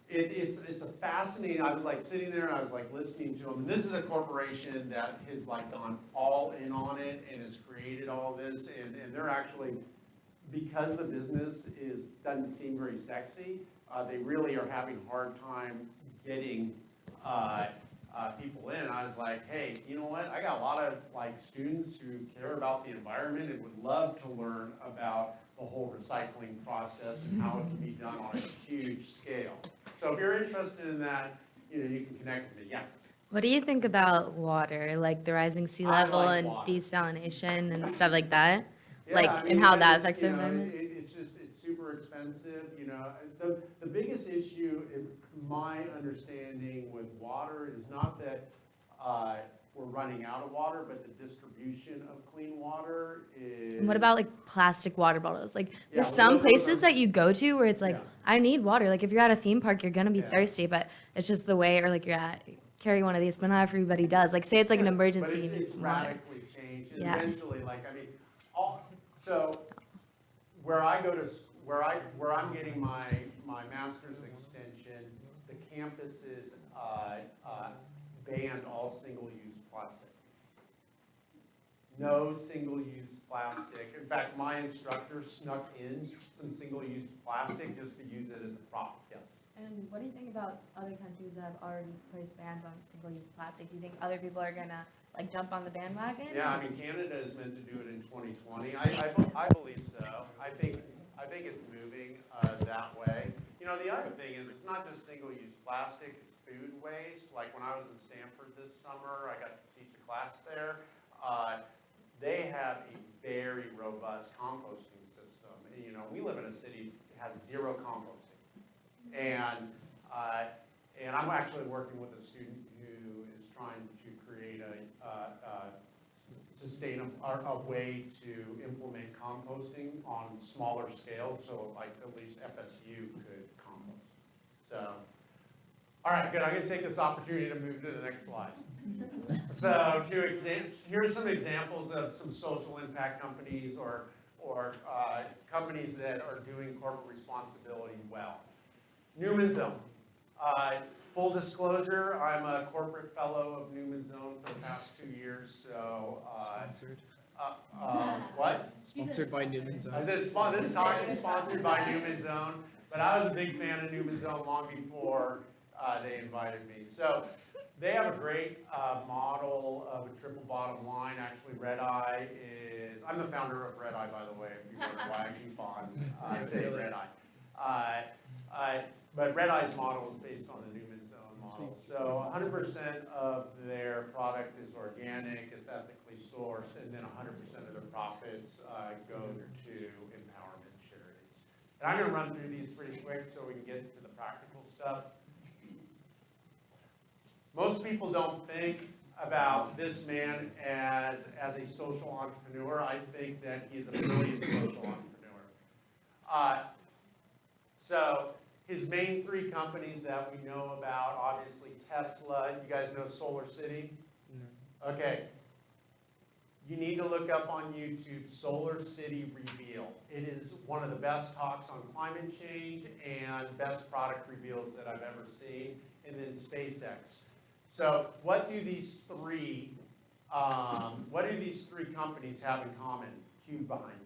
it's a fascinating, I was like sitting there and I was like listening to them, and this is a corporation that has like gone all in on it and has created all this, and they're actually, because the business doesn't seem very sexy, they really are having a hard time getting, people in. I was like, hey, you know what, I got a lot of like students who care about the environment and would love to learn about the whole recycling process and how it can be done on a huge scale. So if you're interested in that, you know, you can connect with me, yeah. What do you think about water, like the rising sea I level like and water. desalination and stuff like that? Yeah, Like, I mean, and how that it's, affects you the know, environment? It's just, it's super expensive, you know. The biggest issue, in my understanding with water, is not that, we're running out of water, but the distribution of clean water is. And what about like plastic water bottles? Like, there's well, some those places are- that you go to where it's like, Yeah. I need water. Like, if you're at a theme park, you're gonna be Yeah. thirsty, but it's just the way, or like you're at, carry one of these, but not everybody does. Like, say it's like an Yeah, emergency, but you need it's some water. radically changed, and Yeah. eventually, like, I mean, so, where I go to, where I'm getting my master's extension, the campuses, banned all single-use plastic. No single-use plastic. In fact, my instructor snuck in some single-use plastic just to use it as a prop, yes. And what do you think about other countries that have already placed bans on single-use plastic? Do you think other people are gonna like jump on the bandwagon? Yeah, I mean, Canada is meant to do it in 2020. I believe so. I think it's moving that way. You know, the other thing is, it's not just single-use plastic, it's food waste. Like when I was in Stanford this summer, I got to teach a class there. They have a very robust composting system. And, you know, we live in a city that has zero composting. And I'm actually working with a student who is trying to create a way to implement composting on smaller scale, so like at least FSU could compost. So, all right, good. I'm going to take this opportunity to move to the next slide. So, here are some examples of some social impact companies or companies that are doing corporate responsibility well. Newman's Zone. Full disclosure, I'm a corporate fellow of Newman's Zone for the past 2 years, so. Sponsored. What? Sponsored by Newman's Zone. This talk is sponsored by Newman's Zone, but I was a big fan of Newman's Zone long before they invited me. So they have a great model of a triple bottom line. Actually, Red Eye is, I'm the founder of Red Eye, by the way, if you wonder why I keep on saying Red Eye. But Red Eye's model is based on the Newman's Zone model. So 100% of their product is organic, it's ethically sourced, and then 100% of their profits go to empowerment charities. And I'm going to run through these pretty quick so we can get to the practical stuff. Most people don't think about this man as a social entrepreneur. I think that he is a brilliant social entrepreneur. So his main 3 companies that we know about, obviously Tesla. You guys know Solar City? No. Okay. You need to look up on YouTube Solar City Reveal. It is one of the best talks on climate change and best product reveals that I've ever seen. And then SpaceX. So what do these three companies have in common? Cue behind you.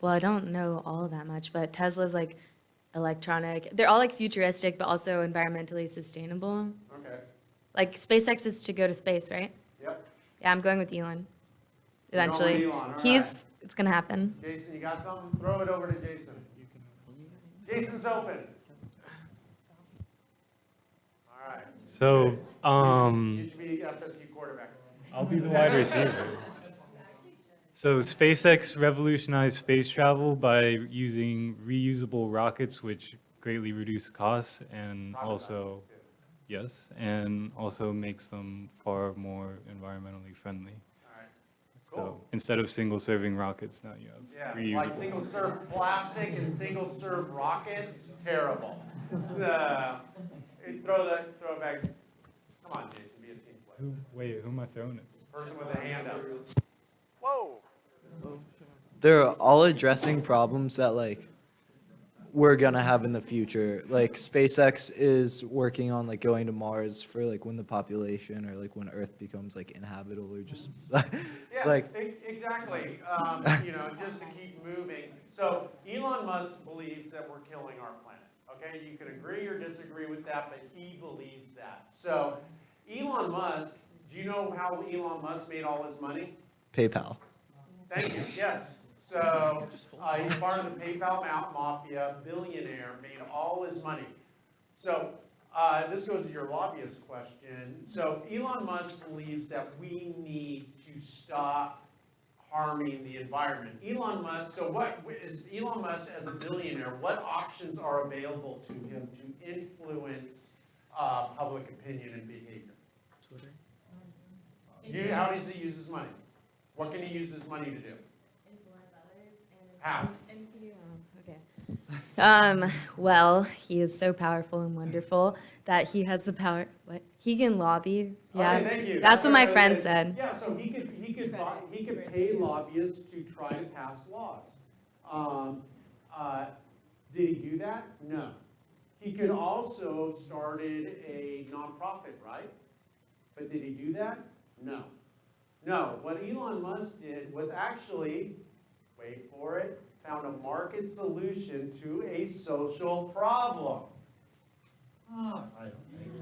Well, I don't know all that much, but Tesla's like electronic. They're all like futuristic, but also environmentally sustainable. Okay. Like SpaceX is to go to space, right? Yep. Yeah, I'm going with Elon. You're going with Eventually, Elon, all right. it's gonna happen. Jason, you got something? Throw it over to Jason. Jason's open. All right. So, You should be FSU quarterback. I'll be the wide receiver. So SpaceX revolutionized space travel by using reusable rockets, which greatly reduce costs and also, yes, and also makes them far more environmentally friendly. All right. So Cool. instead of single-serving rockets, now you Yeah, have like reusable. single-serve plastic and single-serve rockets, terrible. Throw it back. Come on, Jason, be a team player. Who am I throwing it to? Person with a hand up. They're all addressing problems that like we're gonna have in the future. Like SpaceX is working on like going to Mars for like when the population or like when Earth becomes like inhabitable or just Yeah, like exactly. Just to keep moving. So Elon Musk believes that we're killing our planet. Okay, you can agree or disagree with that, but he believes that. So Elon Musk, do you know how Elon Musk made all his money? PayPal. Thank you, yes. So, he's part of the PayPal mafia, billionaire, made all his money. So, this goes to your lobbyist question. So, Elon Musk believes that we need to stop harming the environment. Elon Musk, so what is Elon Musk as a billionaire, what options are available to him to influence public opinion and behavior? How does he use his money? What can he use his money to do? Influence others and. How? Well, he is so powerful and wonderful that he has the power, what, he can lobby, yeah. Okay, thank you. That's what my I friend said. Yeah, so he could pay lobbyists to try to pass laws. Did he do that? No. He could also started a nonprofit, right? But did he do that? No. No, what Elon Musk did was actually, wait for it, found a market solution to a social problem. Thank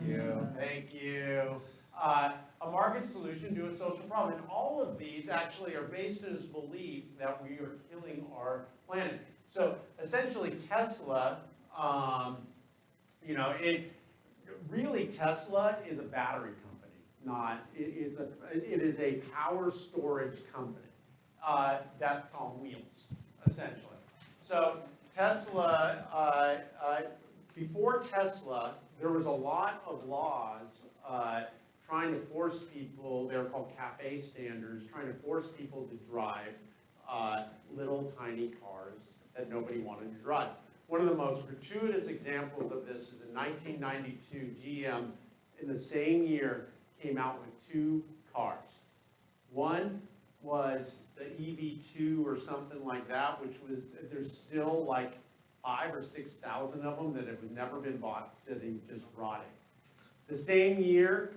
you, thank you. A market solution to a social problem. And all of these actually are based in his belief that we are killing our planet. So essentially Tesla, really Tesla is a battery company, it is a power storage company that's on wheels, essentially. So Tesla, before Tesla, there was a lot of laws trying to force people, they're called CAFE standards, trying to force people to drive little tiny cars that nobody wanted to drive. One of the most gratuitous examples of this is in 1992, GM, in the same year, came out with 2 cars. One was the EV2 or something like that, which was, there's still like 5,000 or 6,000 of them that have never been bought, sitting just rotting. The same year,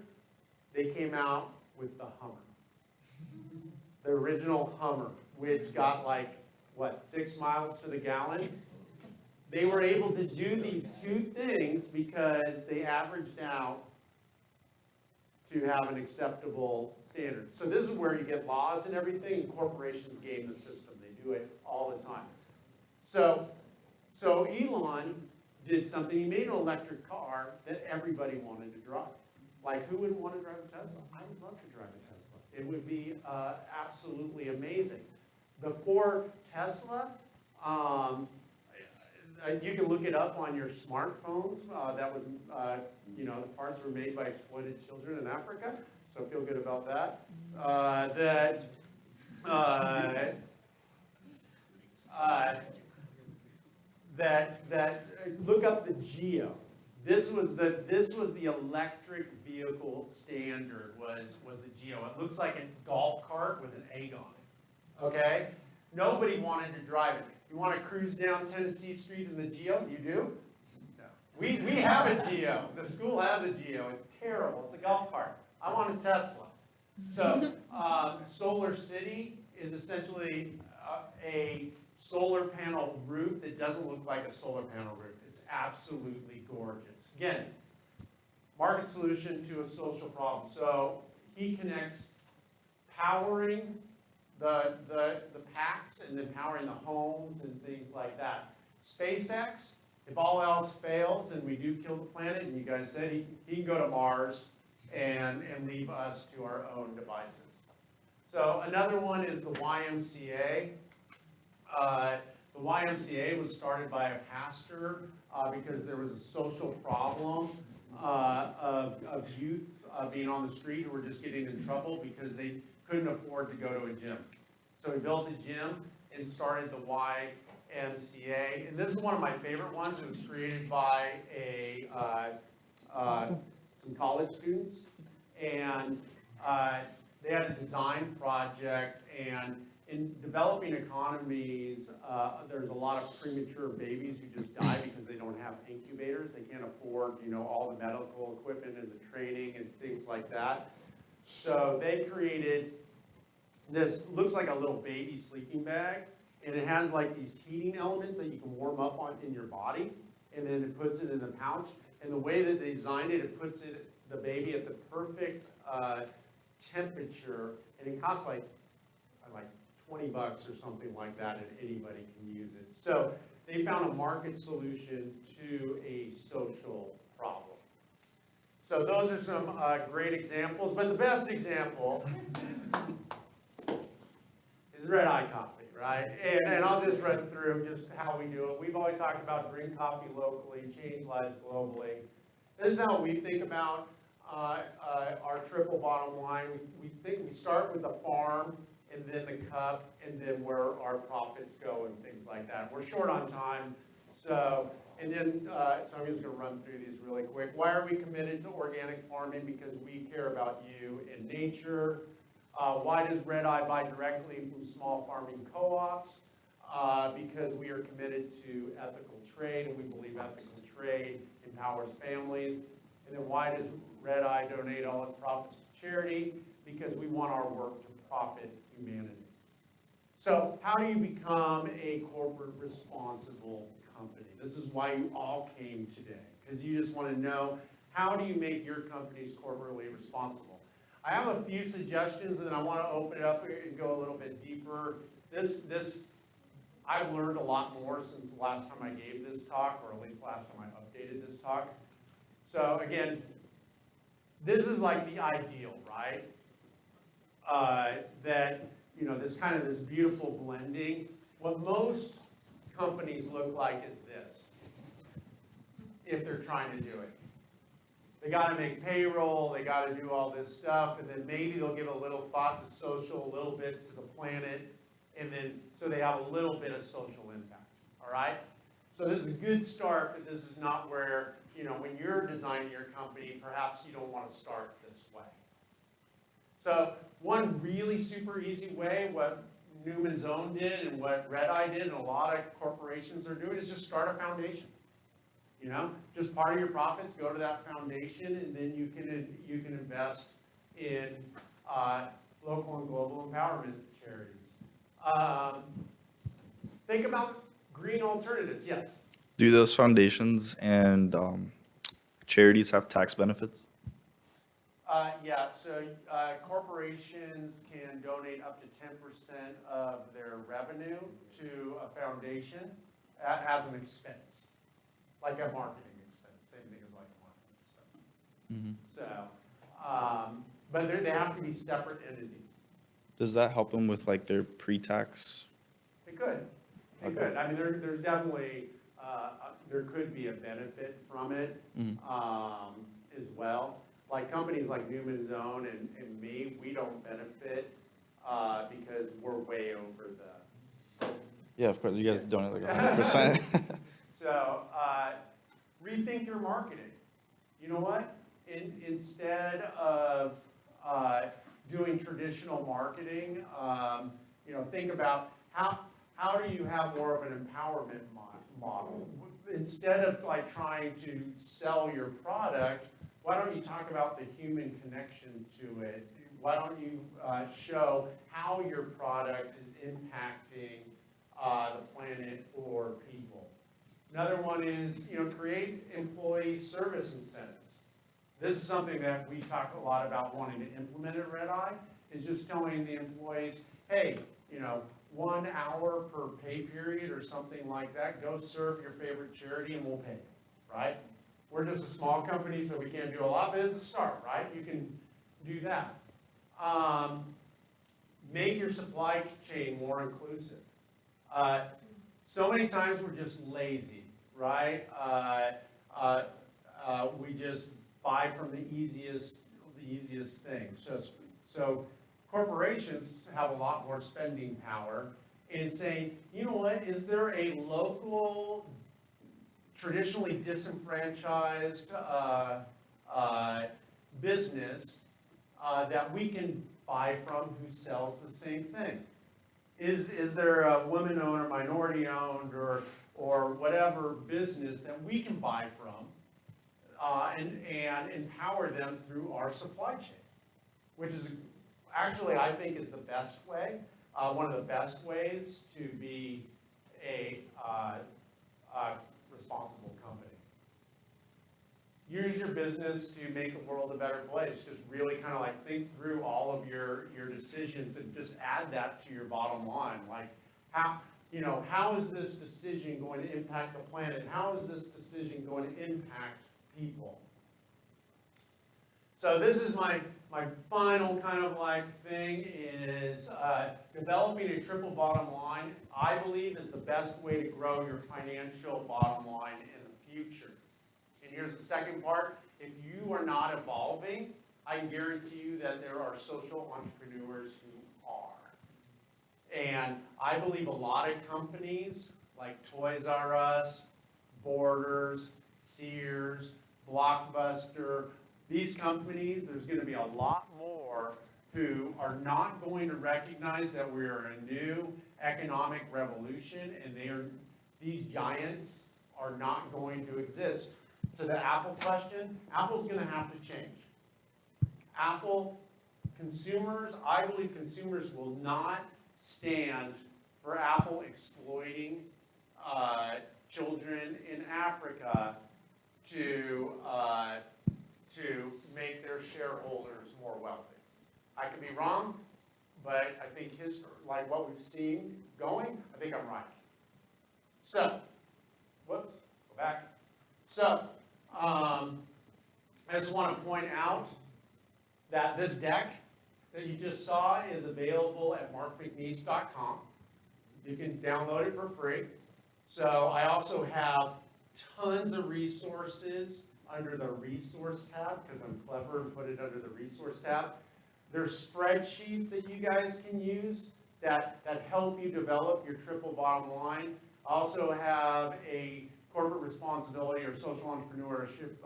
they came out with the Hummer. The original Hummer, which got like, 6 miles to the gallon? They were able to do these 2 things because they averaged out to have an acceptable standard. So this is where you get laws and everything, and corporations game the system. They do it all the time. So Elon did something. He made an electric car that everybody wanted to drive. Like, who wouldn't want to drive a Tesla? I would love to drive a Tesla. It would be absolutely amazing. Before Tesla, you can look it up on your smartphones. That was, the parts were made by exploited children in Africa, so feel good about that. Look up the Geo. This was the electric vehicle standard. Was the Geo? It looks like a golf cart with an egg on it. Okay. Nobody wanted to drive it. You want to cruise down Tennessee Street in the Geo? You do? No. We have a Geo. The school has a Geo. It's terrible. It's a golf cart. I want a Tesla. So Solar City is essentially a solar panel roof that doesn't look like a solar panel roof. It's absolutely gorgeous. Again, market solution to a social problem. So he connects powering the packs and then powering the homes and things like that. SpaceX, if all else fails and we do kill the planet, and you guys said he can go to Mars and leave us to our own devices. So another one is the YMCA. The YMCA was started by a pastor because there was a social problem of youth being on the street who were just getting in trouble because they couldn't afford to go to a gym. So he built a gym and started the YMCA. And this is one of my favorite ones. It was created by some college students. And they had a design project, and in developing economies, there's a lot of premature babies who just die because they don't have incubators. They can't afford, all the medical equipment and the training and things like that. So they created this, looks like a little baby sleeping bag, and it has like these heating elements that you can warm up on in your body, and then it puts it in the pouch. And the way that they designed it, it puts the baby at the perfect temperature, and it costs like $20 or something like that, and anybody can use it. So they found a market solution to a social problem. So those are some great examples, but the best example is Red Eye Coffee, right? And I'll just run through just how we do it. We've always talked about drink coffee locally, change lives globally. This is how we think about our triple bottom line. We think we start with the farm, and then the cup, and then where our profits go and things like that. We're short on time, so, and then, so I'm just gonna run through these really quick. Why are we committed to organic farming? Because we care about you and nature. Why does Red Eye buy directly from small farming co-ops? Because we are committed to ethical trade, and we believe ethical trade empowers families. And then why does Red Eye donate all its profits to charity? Because we want our work to profit humanity. So how do you become a corporate responsible company? This is why you all came today, because you just want to know, how do you make your companies corporately responsible? I have a few suggestions, and I want to open it up and go a little bit deeper. I've learned a lot more since the last time I gave this talk, or at least last time I updated this talk. So again, this is like the ideal, right? That, this beautiful blending. What most companies look like is this, if they're trying to do it. They got to make payroll, they got to do all this stuff, and then maybe they'll give a little thought to social, a little bit to the planet, and then, so they have a little bit of social impact, all right? So this is a good start, but this is not where, when you're designing your company, perhaps you don't want to start this way. So one really super easy way, what Newman's Own did and what Red Eye did and a lot of corporations are doing, is just start a foundation. Just part of your profits go to that foundation, and then you can invest in local and global empowerment charities. Think about green alternatives. Yes. Do those foundations and charities have tax benefits? Yeah, so corporations can donate up to 10% of their revenue to a foundation as an expense, like a marketing expense, same thing as like a marketing expense. So, but they have to be separate entities. Does that help them with like their pre-tax? It could. It Okay. could. I mean, there's definitely, there could be a benefit from it as well. Like companies like Newman's Own and me, we don't benefit because we're way over the. Yeah, of course. You guys donate like 100%. So rethink your marketing. You know what? Instead of doing traditional marketing, think about how do you have more of an empowerment model? Instead of like trying to sell your product, why don't you talk about the human connection to it? Why don't you show how your product is impacting the planet or people? Another one is, create employee service incentives. This is something that we talk a lot about wanting to implement at Red Eye, is just telling the employees, hey, 1 hour per pay period or something like that, go serve your favorite charity and we'll pay you, right? We're just a small company, so we can't do a lot, but it's a start, right? You can do that. Make your supply chain more inclusive. So many times we're just lazy, right? We just buy from the easiest thing. So corporations have a lot more spending power in saying, you know what, is there a local, traditionally disenfranchised business that we can buy from who sells the same thing? Is there a women-owned or minority-owned or whatever business that we can buy from and empower them through our supply chain? Which is actually, I think, is the best way, one of the best ways to be a responsible company. Use your business to make the world a better place. Just really kind of like think through all of your decisions and just add that to your bottom line. Like how is this decision going to impact the planet? How is this decision going to impact people? So this is my final kind of like thing is developing a triple bottom line, I believe, is the best way to grow your financial bottom line in the future. And here's the second part. If you are not evolving, I can guarantee you that there are social entrepreneurs who are. And I believe a lot of companies like Toys R Us, Borders, Sears, Blockbuster, these companies, there's going to be a lot more who are not going to recognize that we are in a new economic revolution, and these giants are not going to exist. To the Apple question, Apple's going to have to change. Apple consumers, I believe consumers will not stand for Apple exploiting children in Africa to make their shareholders more wealthy. I could be wrong, but I think like what we've seen going, I think I'm right. So, whoops, go back. So, I just want to point out that this deck that you just saw is available at markmcnees.com. You can download it for free. So I also have tons of resources under the resource tab, because I'm clever and put it under the resource tab. There's spreadsheets that you guys can use that help you develop your triple bottom line. I also have a corporate responsibility or social entrepreneurship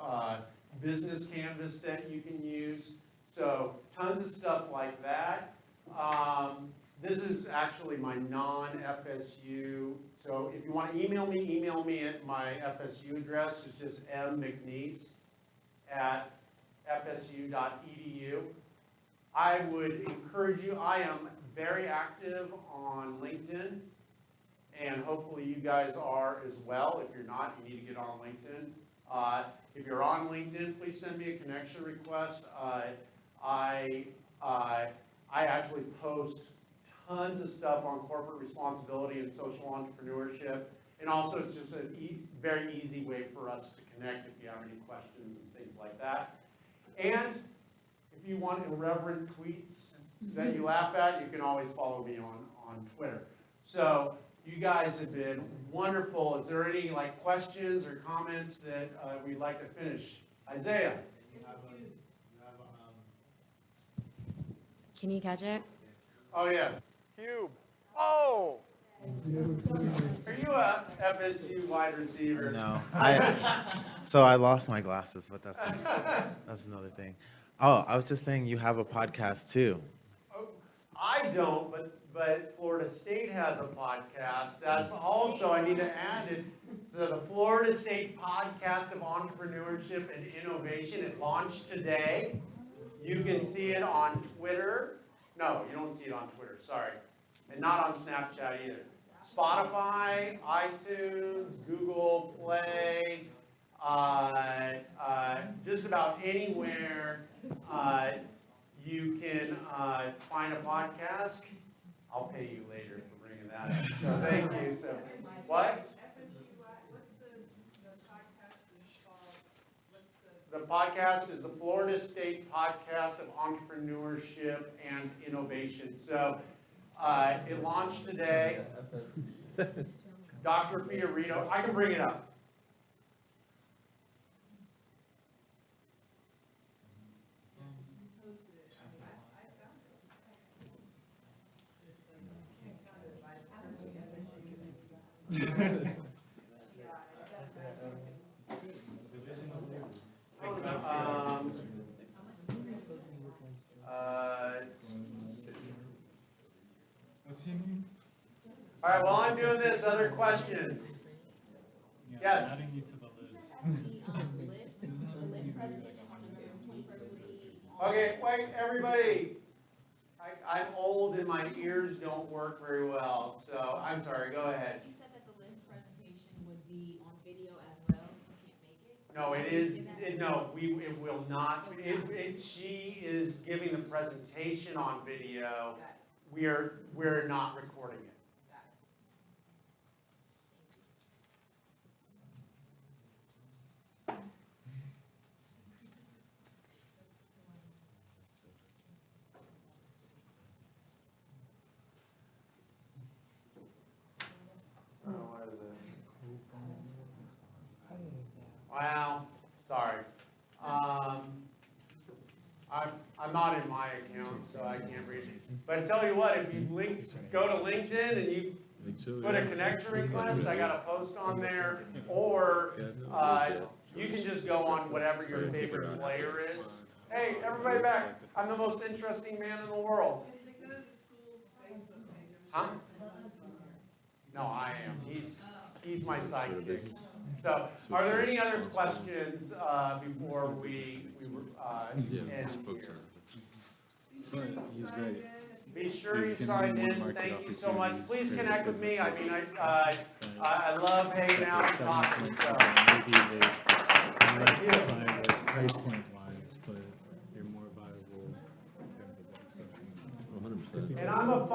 business canvas that you can use. So tons of stuff like that. This is actually my non-FSU. So if you want to email me at my FSU address. It's just mmcnees@fsu.edu. I would encourage you, I am very active on LinkedIn, and hopefully you guys are as well. If you're not, you need to get on LinkedIn. If you're on LinkedIn, please send me a connection request. I actually post tons of stuff on corporate responsibility and social entrepreneurship. And also, it's just a very easy way for us to connect if you have any questions and things like that. And if you want irreverent tweets that you laugh at, you can always follow me on Twitter. So you guys have been wonderful. Is there any questions or comments that we'd like to finish? Isaiah? Can you catch it? Oh, yeah. Cube. Oh! Are you a FSU wide receiver? No. So I lost my glasses, but that's another thing. Oh, I was just saying you have a podcast too. Oh, I don't, but Florida State has a podcast. That's also, I need to add it to the Florida State Podcast of Entrepreneurship and Innovation. It launched today. You can see it on Twitter. No, you don't see it on Twitter, sorry. And not on Snapchat either. Spotify, iTunes, Google Play, just about anywhere you can find a podcast. I'll pay you later for bringing that up. So thank you. So what? The podcast is the Florida State Podcast of Entrepreneurship and Innovation. So it launched today. Dr. Fiorito, I can bring it up. Um, uh, What's your name? all right, while I'm doing this, other questions? Yeah, Yes. Adding you to the list. Okay, wait, everybody. I'm old and my ears don't work very well, so I'm sorry, go ahead. You said that the lift presentation would be on video as well, if you can't make it? No, it will not, she is giving the presentation on video. We're not recording it. Wow, sorry. I'm not in my account, so I can't read it. But I tell you what, if you go to LinkedIn and you put a connection request, I got a post on there, or, you can just go on whatever your favorite player is. Hey, everybody back, I'm the most interesting man in the world. Can they go to the school's Facebook page? Huh? No, I am. He's my sidekick. So, are there any other questions, before we end here? He's great. Be sure you He's sign gonna be in. more market Thank you so much. opportunities Please for connect with me. I mean, businesses. I love hanging out and talking, so. Maybe they, less by the price point wise, but they're more viable in terms of that. So, And I'm a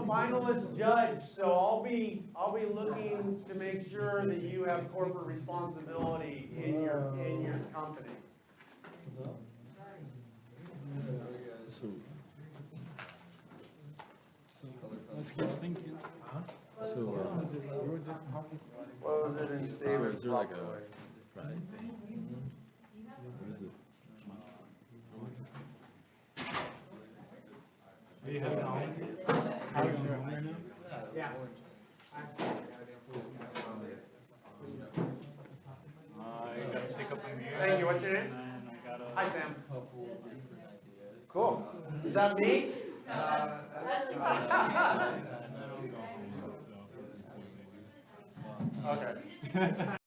finalist judge, so I'll be looking to make sure that you have corporate responsibility in your company. So let's keep thinking. So, What was it in David? is there like a fried thing? What is it? Are you having home? Are you going home right now? Yeah. I gotta pick up a mirror. Thank you. What's your name? And then I gotta. Hi, Sam. Cool. Is that me? And then I'll go home, so. Okay.